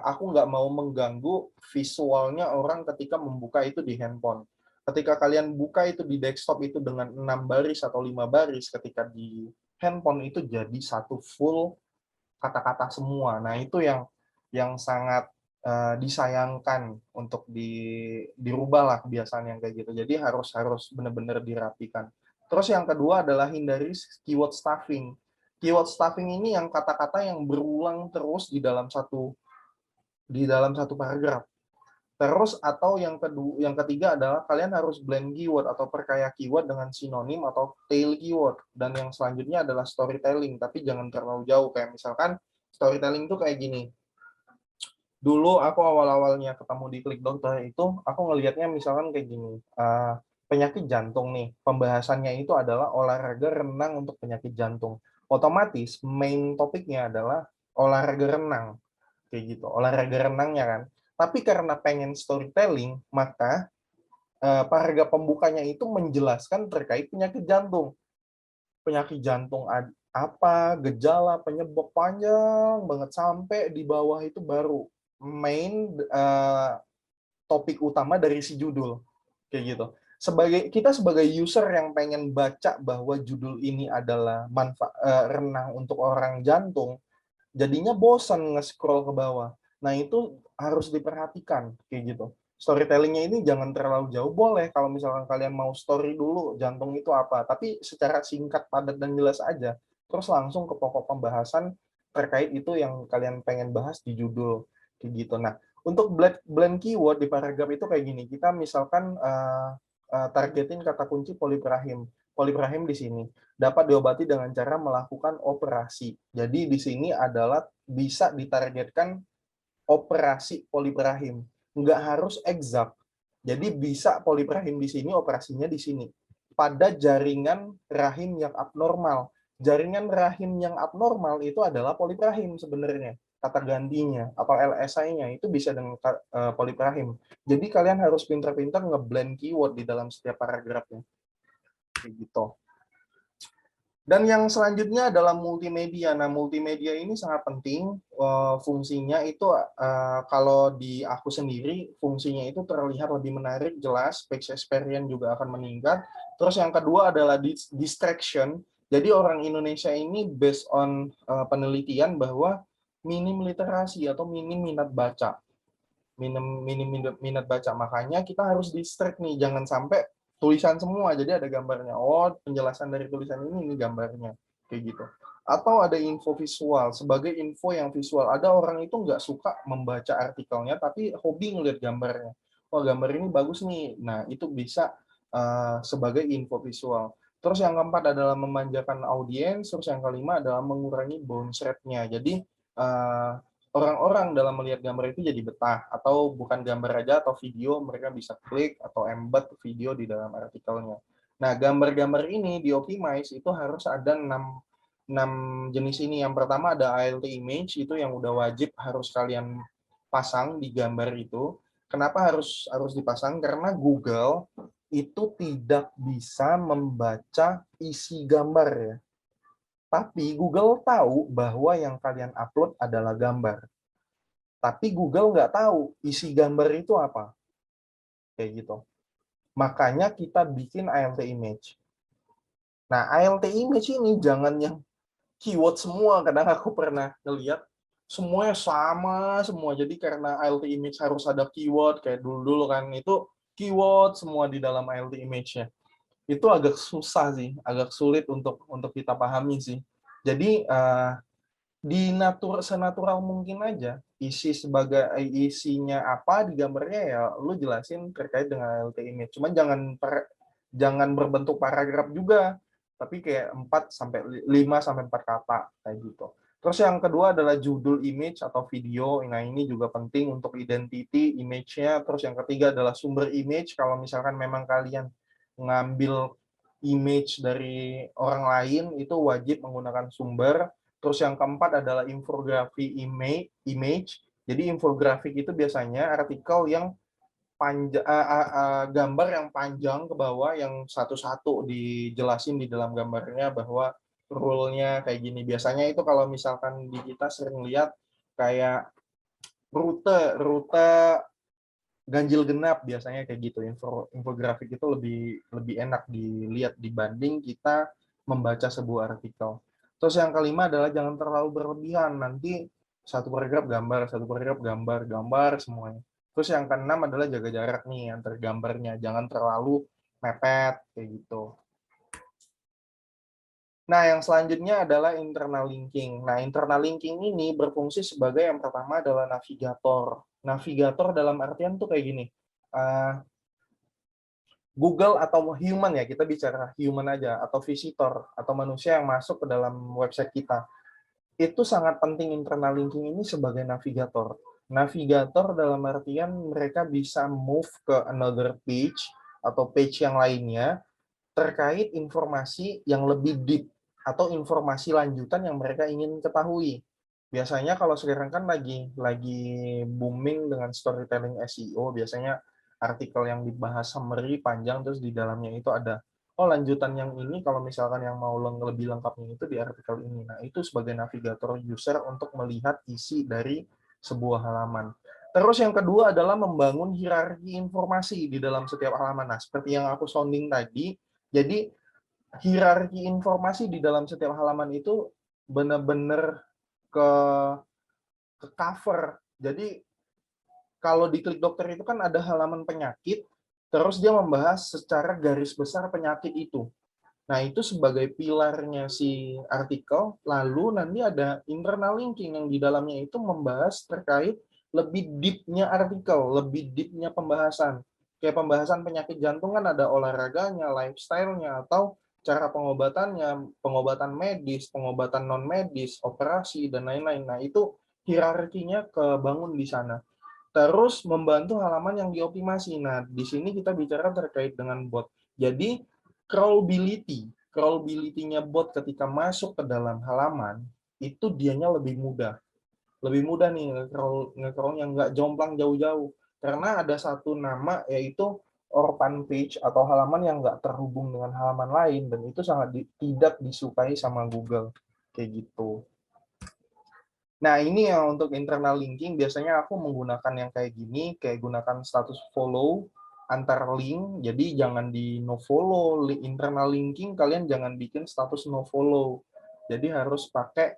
aku nggak mau mengganggu visualnya orang ketika membuka itu di handphone. Ketika kalian buka itu di desktop itu dengan 6 baris atau 5 baris, ketika di handphone itu jadi satu full kata-kata semua. Nah, itu yang sangat disayangkan untuk dirubah lah kebiasaan yang kayak gitu. Jadi harus benar-benar dirapikan. Terus yang kedua adalah hindari keyword stuffing. Keyword stuffing ini yang kata-kata yang berulang terus di dalam satu paragraf. Terus atau yang ketiga adalah kalian harus blend keyword atau perkaya keyword dengan sinonim atau tail keyword. Dan yang selanjutnya adalah storytelling, tapi jangan terlalu jauh. Kayak misalkan storytelling itu kayak gini. Dulu aku awal-awalnya ketemu di Klik Dokter itu, aku ngelihatnya misalkan kayak gini, penyakit jantung nih, pembahasannya itu adalah olahraga renang untuk penyakit jantung. Otomatis main topiknya adalah olahraga renang, kayak gitu, olahraga renangnya kan. Tapi karena pengen storytelling, maka paragraf pembukanya itu menjelaskan terkait penyakit jantung. Penyakit jantung apa, gejala, penyebab, panjang banget, sampai di bawah itu baru main topik utama dari si judul kayak gitu. Kita sebagai user yang pengen baca bahwa judul ini adalah renang untuk orang jantung, jadinya bosan nge-scroll ke bawah. Nah, itu harus diperhatikan kayak gitu. Storytellingnya ini jangan terlalu jauh, boleh kalau misalkan kalian mau story dulu jantung itu apa, tapi secara singkat, padat, dan jelas aja, terus langsung ke pokok pembahasan terkait itu yang kalian pengen bahas di judul kayak gitu. Nah, untuk blend keyword di paragraf itu kayak gini, kita misalkan targetin kata kunci poliprahim. Poliprahim di sini dapat diobati dengan cara melakukan operasi. Jadi di sini adalah bisa ditargetkan operasi poliprahim. Nggak harus exact. Jadi bisa poliprahim di sini, operasinya di sini. Pada jaringan rahim yang abnormal. Jaringan rahim yang abnormal itu adalah polip rahim sebenarnya. Kata gantinya atau LSI-nya itu bisa dengan polip rahim. Jadi kalian harus pintar-pintar ngeblend keyword di dalam setiap paragrafnya. Kayak gitu. Dan yang selanjutnya adalah multimedia. Nah, multimedia ini sangat penting. Fungsinya itu kalau di aku sendiri, fungsinya itu terlihat lebih menarik, jelas, page experience juga akan meningkat. Terus yang kedua adalah distraction. Jadi orang Indonesia ini based on penelitian bahwa minim literasi atau minim minat baca. Minim minat baca. Makanya kita harus distract nih, jangan sampai tulisan semua, jadi ada gambarnya. Oh, penjelasan dari tulisan ini gambarnya. Kayak gitu. Atau ada info visual, sebagai info yang visual. Ada orang itu nggak suka membaca artikelnya, tapi hobi ngeliat gambarnya. Oh, gambar ini bagus nih. Nah, itu bisa sebagai info visual. Terus yang keempat adalah memanjakan audiens. Terus yang kelima adalah mengurangi bounce rate-nya. Jadi, orang-orang dalam melihat gambar itu jadi betah, atau bukan gambar aja atau video, mereka bisa klik atau embed video di dalam artikelnya. Nah, gambar-gambar ini di-optimize itu harus ada 6 jenis ini. Yang pertama ada ALT image, itu yang udah wajib harus kalian pasang di gambar itu. Kenapa harus dipasang? Karena Google itu tidak bisa membaca isi gambar ya. Tapi Google tahu bahwa yang kalian upload adalah gambar. Tapi Google nggak tahu isi gambar itu apa. Kayak gitu. Makanya kita bikin ALT image. Nah, ALT image ini jangan yang keyword semua. Kadang aku pernah ngeliat semuanya sama semua. Jadi karena ALT image harus ada keyword, kayak dulu-dulu kan, itu keyword semua di dalam ALT image-nya. Itu agak susah sih, agak sulit untuk kita pahami sih. Jadi senatural mungkin aja, isinya apa di gambarnya ya lu jelasin terkait dengan LT image. Cuman jangan berbentuk paragraf juga, tapi kayak 5 sampai 4 kata kayak gitu. Terus yang kedua adalah judul image atau video. Nah, ini juga penting untuk identity image-nya. Terus yang ketiga adalah sumber image. Kalau misalkan memang kalian ngambil image dari orang lain, itu wajib menggunakan sumber. Terus yang keempat adalah infografi image. Jadi infografik itu biasanya artikel yang gambar yang panjang ke bawah, yang satu-satu dijelasin di dalam gambarnya bahwa rule-nya kayak gini. Biasanya itu kalau misalkan di kita sering lihat kayak rute ganjil genap, biasanya kayak gitu. Infografik itu lebih enak dilihat dibanding kita membaca sebuah artikel. Terus yang kelima adalah jangan terlalu berlebihan. Nanti satu paragraf gambar semuanya. Terus yang keenam adalah jaga jarak nih antar gambarnya. Jangan terlalu mepet kayak gitu. Nah, yang selanjutnya adalah internal linking. Nah, internal linking ini berfungsi sebagai yang pertama adalah navigator. Navigator dalam artian tuh kayak gini. Google atau human ya, kita bicara human aja, atau visitor, atau manusia yang masuk ke dalam website kita. Itu sangat penting internal linking ini sebagai navigator. Navigator dalam artian mereka bisa move ke another page, atau page yang lainnya, terkait informasi yang lebih deep, atau informasi lanjutan yang mereka ingin ketahui. Biasanya kalau sekarang kan lagi booming dengan storytelling SEO, biasanya artikel yang dibahas summary panjang, terus di dalamnya itu ada, oh lanjutan yang ini kalau misalkan yang mau lebih lengkapnya itu di artikel ini. Nah, itu sebagai navigator user untuk melihat isi dari sebuah halaman. Terus yang kedua adalah membangun hierarki informasi di dalam setiap halaman. Nah, seperti yang aku sounding tadi, jadi hierarki informasi di dalam setiap halaman itu benar-benar ke cover. Jadi kalau di Klik Dokter itu kan ada halaman penyakit, terus dia membahas secara garis besar penyakit itu. Nah, itu sebagai pilarnya si artikel, lalu nanti ada internal linking yang di dalamnya itu membahas terkait lebih deep-nya artikel, lebih deep-nya pembahasan. Kayak pembahasan penyakit jantung kan ada olahraganya, lifestyle-nya, atau cara pengobatannya, pengobatan medis, pengobatan non-medis, operasi, dan lain-lain. Nah, itu hierarkinya kebangun di sana. Terus membantu halaman yang dioptimasi. Nah, di sini kita bicara terkait dengan bot. Jadi, crawlability. crawlability-nya bot ketika masuk ke dalam halaman, itu dianya lebih mudah. Lebih mudah nih nge-crawl-nya, nggak jomplang jauh-jauh. Karena ada satu nama, yaitu orphan page atau halaman yang nggak terhubung dengan halaman lain, dan itu sangat tidak disukai sama Google. Kayak gitu. Nah, ini yang untuk internal linking, biasanya aku menggunakan yang kayak gini, kayak gunakan status follow antar link, jadi jangan di no follow. Internal linking kalian jangan bikin status no follow. Jadi harus pakai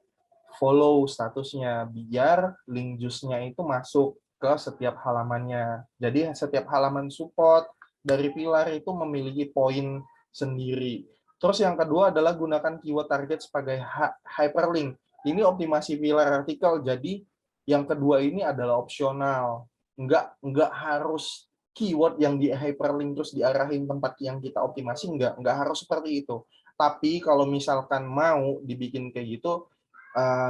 follow statusnya, biar link juice-nya itu masuk ke setiap halamannya. Jadi setiap halaman support dari pilar itu memiliki poin sendiri. Terus yang kedua adalah gunakan keyword target sebagai hyperlink. Ini optimasi pilar artikel, jadi yang kedua ini adalah opsional. Nggak harus keyword yang di hyperlink terus diarahin tempat yang kita optimasi, nggak harus seperti itu. Tapi kalau misalkan mau dibikin kayak gitu,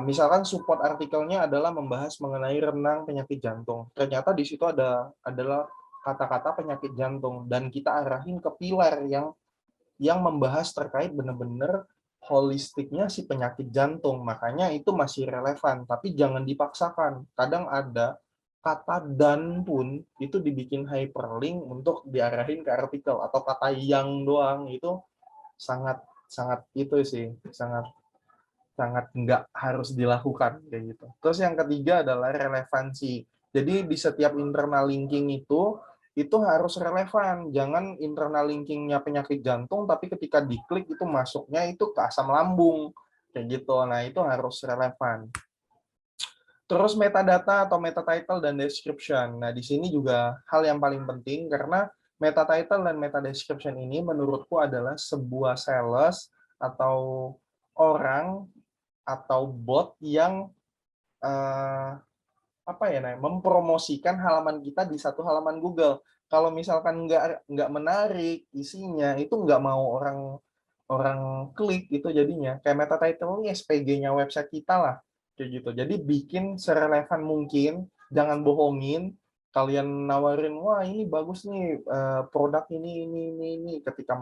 misalkan support artikelnya adalah membahas mengenai renang penyakit jantung. Ternyata di situ adalah kata-kata penyakit jantung, dan kita arahin ke pilar yang membahas terkait benar-benar holistiknya si penyakit jantung. Makanya itu masih relevan, tapi jangan dipaksakan. Kadang ada kata dan pun itu dibikin hyperlink untuk diarahin ke artikel, atau kata yang doang itu sangat sangat itu sih, sangat sangat nggak harus dilakukan kayak gitu. Terus yang ketiga adalah relevansi. Jadi di setiap internal linking itu harus relevan. Jangan internal linkingnya penyakit jantung, tapi ketika diklik itu masuknya itu ke asam lambung kayak gitu. Nah, itu harus relevan. Terus metadata atau meta title dan description. Nah, di sini juga hal yang paling penting, karena meta title dan meta description ini menurutku adalah sebuah sales atau orang atau bot yang apa ya, mempromosikan halaman kita di satu halaman Google. Kalau misalkan nggak menarik isinya, itu nggak mau orang orang klik itu jadinya. Kayak meta title ini SPG-nya website kita lah, kayak gitu. Jadi bikin serelevan mungkin, jangan bohongin. Kalian nawarin, wah ini bagus nih produk ini. Ketika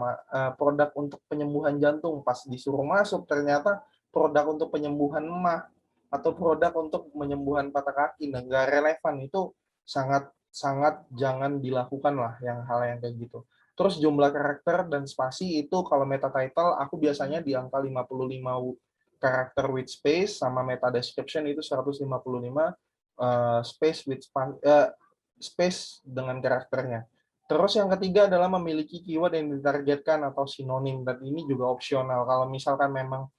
produk untuk penyembuhan jantung, pas disuruh masuk ternyata produk untuk penyembuhan emah atau produk untuk penyembuhan patah kaki, nah nggak relevan. Itu sangat sangat jangan dilakukan lah hal yang kayak gitu. Terus jumlah karakter dan spasi itu kalau meta title aku biasanya di angka 55 karakter with space, sama meta description itu 155 space with space dengan karakternya. Terus yang ketiga adalah memiliki keyword yang ditargetkan atau sinonim, dan ini juga opsional. Kalau misalkan memang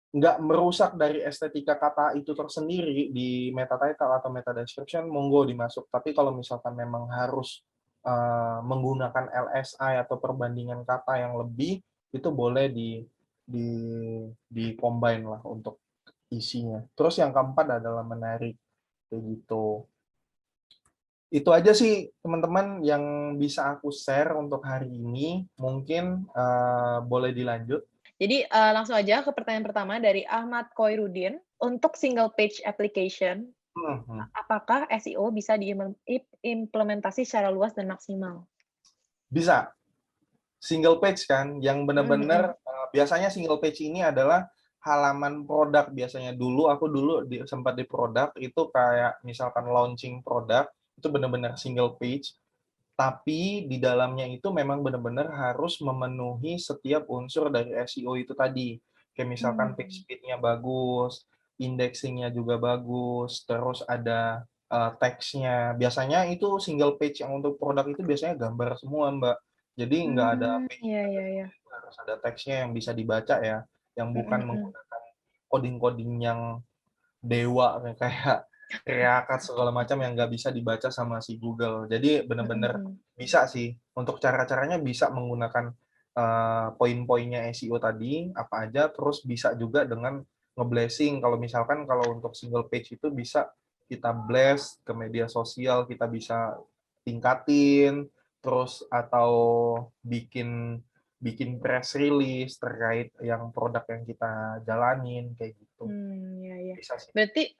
nggak merusak dari estetika kata itu tersendiri di meta title atau meta description, monggo dimasuk. Tapi kalau misalkan memang harus menggunakan LSI atau perbandingan kata yang lebih, itu boleh di combine lah untuk isinya. Terus yang keempat adalah menarik, kayak gitu. Itu aja sih teman-teman yang bisa aku share untuk hari ini. Mungkin boleh dilanjut.
Jadi langsung aja ke pertanyaan pertama dari Ahmad Koirudin. Untuk single page application, apakah SEO bisa diimplementasi secara luas dan maksimal?
Bisa. Single page kan, yang benar-benar biasanya single page ini adalah halaman produk. Biasanya aku dulu sempat di produk itu kayak misalkan launching produk, itu benar-benar single page, tapi di dalamnya itu memang benar-benar harus memenuhi setiap unsur dari SEO itu tadi. Kayak misalkan page speed-nya bagus, indexing-nya juga bagus, terus ada text-nya. Biasanya itu single page yang untuk produk itu biasanya gambar semua, Mbak. Jadi nggak ada page,
Iya, iya, iya.
harus ada text-nya yang bisa dibaca ya, yang bukan menggunakan coding-coding yang dewa kayak React segala macam yang nggak bisa dibaca sama si Google. Jadi benar-benar bisa sih, untuk cara-caranya bisa menggunakan poin-poinnya SEO tadi apa aja, terus bisa juga dengan nge-blessing. Kalau untuk single page itu bisa kita blast ke media sosial, kita bisa tingkatin, terus atau bikin bikin press release terkait yang produk yang kita jalanin kayak gitu.
Iya, iya.
Bisa sih.
Berarti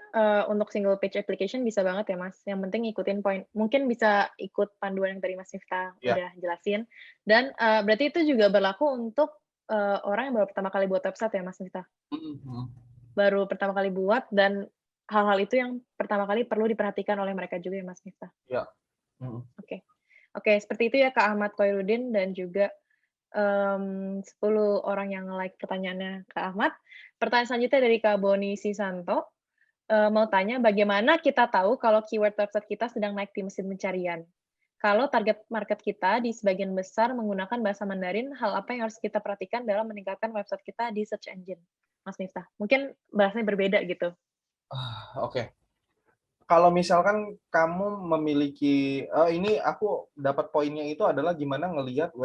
untuk single page application bisa banget ya Mas, yang penting ngikutin poin mungkin bisa ikut panduan yang tadi Mas Miftah
Ya.
udah jelasin, dan berarti itu juga berlaku untuk orang yang baru pertama kali buat website ya Mas Miftah? Baru pertama kali buat dan hal-hal itu yang pertama kali perlu diperhatikan oleh mereka juga ya Mas Miftah?
Ya. Mhm.
Oke. Oke, seperti itu ya Kak Ahmad Khoirudin dan juga 10 orang yang like pertanyaannya Kak Ahmad. Pertanyaan selanjutnya dari Kak Boni Sisanto, mau tanya bagaimana kita tahu kalau keyword website kita sedang naik di mesin pencarian? Kalau target market kita di sebagian besar menggunakan bahasa Mandarin, hal apa yang harus kita perhatikan dalam meningkatkan website kita di search engine? Mas Miftah, mungkin bahasanya berbeda gitu.
Oke. Kalau misalkan kamu memiliki, ini aku dapat poinnya itu adalah gimana ngelihat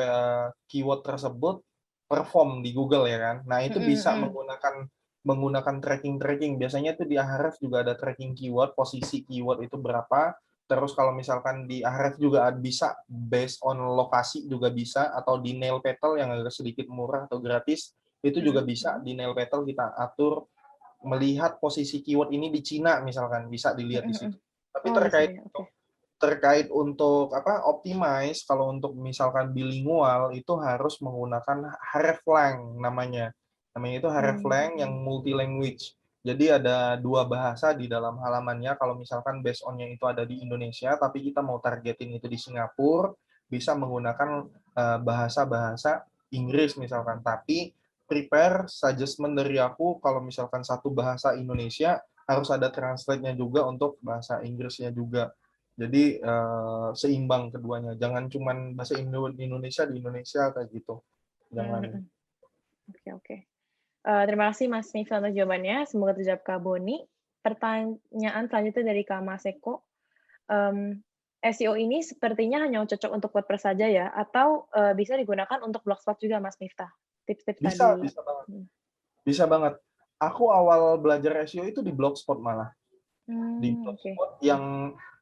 keyword tersebut perform di Google ya kan. Nah itu
Mhm
bisa
mhm.
menggunakan tracking. Biasanya itu di Ahrefs juga ada tracking keyword, posisi keyword itu berapa. Terus kalau misalkan di Ahrefs juga bisa based on lokasi juga bisa, atau di Nailpetal yang agak sedikit murah atau gratis, itu juga
Mhm
bisa
mhm.
di Nailpetal kita atur melihat posisi keyword ini di Cina misalkan, bisa dilihat
Mhm
di
mhm.
situ. Tapi
Oh bisa
terkait
ya, oke.
terkait untuk optimize, kalau untuk misalkan bilingual itu harus menggunakan hreflang namanya. Namanya itu hreflang yang multi language. Jadi ada 2 bahasa di dalam halamannya. Kalau misalkan based on-nya itu ada di Indonesia, tapi kita mau targetin itu di Singapura, bisa menggunakan bahasa-bahasa Inggris misalkan. Tapi prepare suggestment dari aku kalau misalkan satu bahasa Indonesia harus ada translate-nya juga untuk bahasa Inggrisnya juga. Jadi seimbang keduanya. Jangan cuman bahasa Indonesia di Indonesia kayak gitu.
Mhm
Jangan.
mhm. Oke oke. Terima kasih Mas Miftah untuk jawabannya, semoga terjawab Kak Boni. Pertanyaan selanjutnya dari Kak Maseko, SEO ini sepertinya hanya cocok untuk WordPress saja ya, atau bisa digunakan untuk Blogspot juga Mas Miftah? Tips-tips
Bisa,
tadi.
bisa banget.
Mhm.
Bisa banget. Aku awal belajar SEO itu di Blogspot malah. Di
Oke.
Blogspot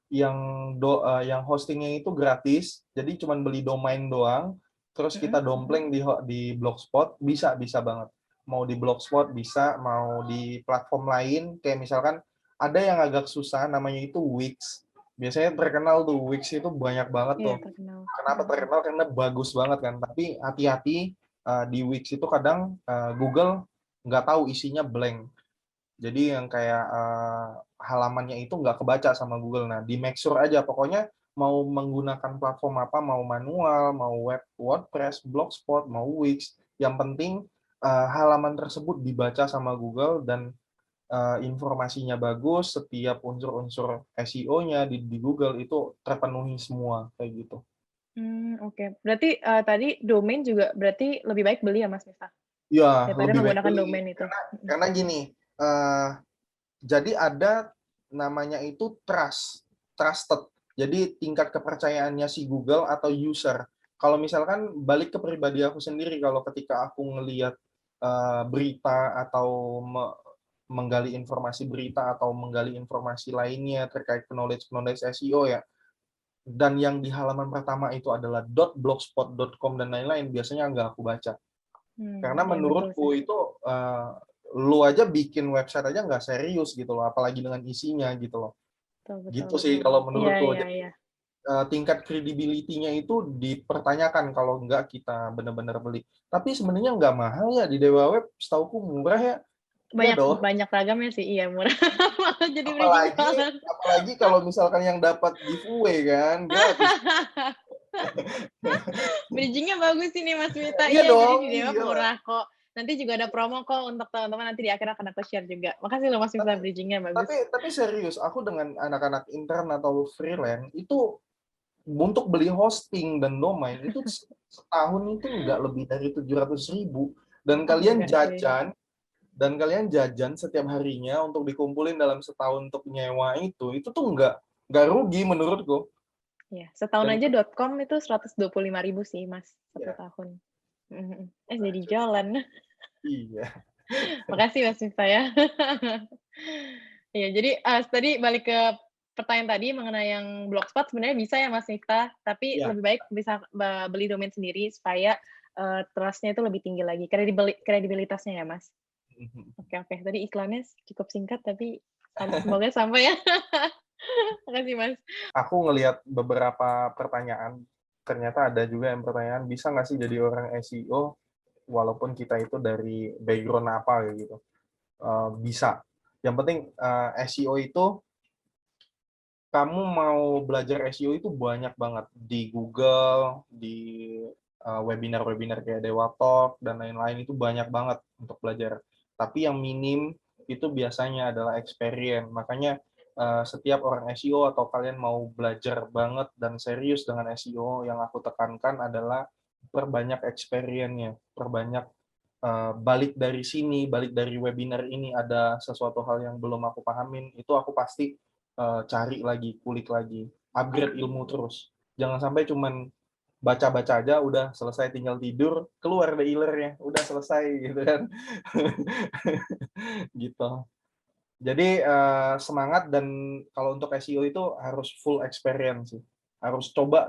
yang hostingnya itu gratis, jadi cuman beli domain doang, terus kita
Mhm.
dompleng di Blogspot, bisa banget. Mau di Blogspot bisa, mau di platform lain, kayak misalkan ada yang agak susah, namanya itu Wix. Biasanya terkenal tuh, Wix itu banyak banget
Iya
tuh.
terkenal.
Kenapa terkenal? Karena bagus banget kan. Tapi hati-hati, di Wix itu kadang Google nggak tahu isinya blank. Jadi yang kayak halamannya itu nggak kebaca sama Google. Nah, di make sure aja. Pokoknya mau menggunakan platform apa, mau manual, mau web WordPress, Blogspot, mau Wix, yang penting halaman tersebut dibaca sama Google dan informasinya bagus, setiap unsur-unsur SEO-nya di Google itu terpenuhi semua kayak gitu.
Oke. Berarti tadi domain juga berarti lebih baik beli ya Mas Miftah?
Ya,
Daripada
lebih baik
menggunakan
beli
domain itu? Mhm.
karena gini, jadi ada namanya itu trusted. Jadi tingkat kepercayaannya si Google atau user. Kalau misalkan balik ke pribadi aku sendiri, kalau ketika aku ngelihat berita atau menggali informasi berita atau menggali informasi lainnya terkait knowledge SEO ya, dan yang di halaman pertama itu adalah .blogspot.com dan lain-lain, biasanya nggak aku baca. Karena
Iya betul sih.
menurutku itu lu aja bikin website aja nggak serius gitu loh, apalagi dengan isinya gitu loh.
Betul betul
Gitu sih
betul.
kalau
Iya
menurutku.
iya
Jadi
iya.
tingkat credibility-nya itu dipertanyakan kalau nggak kita benar-benar beli. Tapi sebenarnya nggak mahal ya di Dewa Web, setauku murah ya. Iya
Banyak
dong.
banyak ragamnya sih, iya murah. Malah jadi bridging
Apalagi
banget.
apalagi kalau misalkan yang dapat giveaway kan, gratis.
Bridging-nya bagus ini Mas Mita.
Iya
Iya, jadi
dong,
di Dewa
iyalah.
murah kok. Nanti juga ada promo kok untuk teman-teman, nanti di akhir akan aku share juga. Makasih loh Mas Mita,
Tapi
bridging-nya bagus.
tapi serius, aku dengan anak-anak intern atau freelance itu untuk beli hosting dan domain itu setahun itu nggak lebih dari 700.000, dan
Oh,
kalian
enggak sih.
jajan setiap harinya untuk dikumpulin dalam setahun untuk nyewa itu tuh nggak rugi menurutku.
Iya, setahun
Dan
aja
itu
.com itu 125.000 sih Mas, 1
ya,
tahun. Jadi jalan.
iya.
Makasih Mas Mita ya. Iya, jadi, tadi balik ke pertanyaan tadi mengenai yang Blogspot sebenarnya bisa ya Mas Miftah, tapi
Iya,
lebih baik bisa beli domain sendiri supaya, trust-nya itu lebih tinggi lagi, kredibilitasnya ya Mas? Oke. Tadi iklannya cukup singkat, tapi semoga sampai ya. Makasih, Mas.
Aku ngelihat beberapa pertanyaan, ternyata ada juga yang pertanyaan, bisa nggak sih jadi orang SEO walaupun kita itu dari background apa kayak gitu. Bisa. Yang penting SEO itu, kamu mau belajar SEO itu banyak banget di Google, di webinar-webinar kayak Dewa Talk dan lain-lain, itu banyak banget untuk belajar. Tapi yang minim itu biasanya adalah experience. Makanya setiap orang SEO atau kalian mau belajar banget dan serius dengan SEO, yang aku tekankan adalah perbanyak experience-nya, perbanyak balik dari sini, balik dari webinar ini ada sesuatu hal yang belum aku pahamin, itu aku pasti cari lagi, kulik lagi, upgrade ilmu terus. Jangan sampai cuman baca-baca aja, udah selesai tinggal tidur, keluar deh ilernya, udah selesai gitu kan. Gitu. Jadi semangat, dan kalau untuk SEO itu harus full experience sih. Harus coba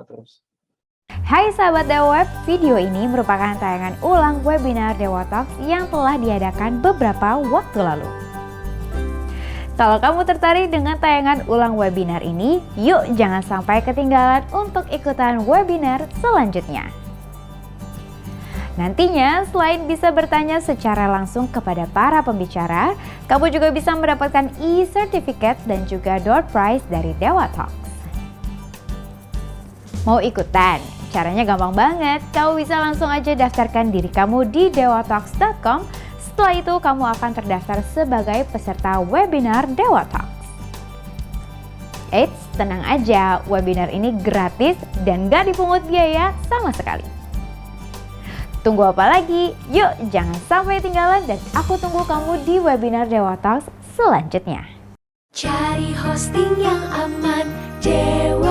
terus.
Hai sahabat Dewa Web, video ini merupakan tayangan ulang webinar Dewa Talks yang telah diadakan beberapa waktu lalu. Kalau kamu tertarik dengan tayangan ulang webinar ini, yuk jangan sampai ketinggalan untuk ikutan webinar selanjutnya. Nantinya, selain bisa bertanya secara langsung kepada para pembicara, kamu juga bisa mendapatkan e-certificate dan juga door prize dari Dewa Talks. Mau ikutan? Caranya gampang banget, kamu bisa langsung aja daftarkan diri kamu di dewatalks.com. Setelah itu kamu akan terdaftar sebagai peserta webinar Dewa Talks. Eits, tenang aja, webinar ini gratis dan gak dipungut biaya sama sekali. Tunggu apa lagi? Yuk jangan sampai ketinggalan dan aku tunggu kamu di webinar Dewa Talks selanjutnya.
Cari hosting yang aman, Dewa.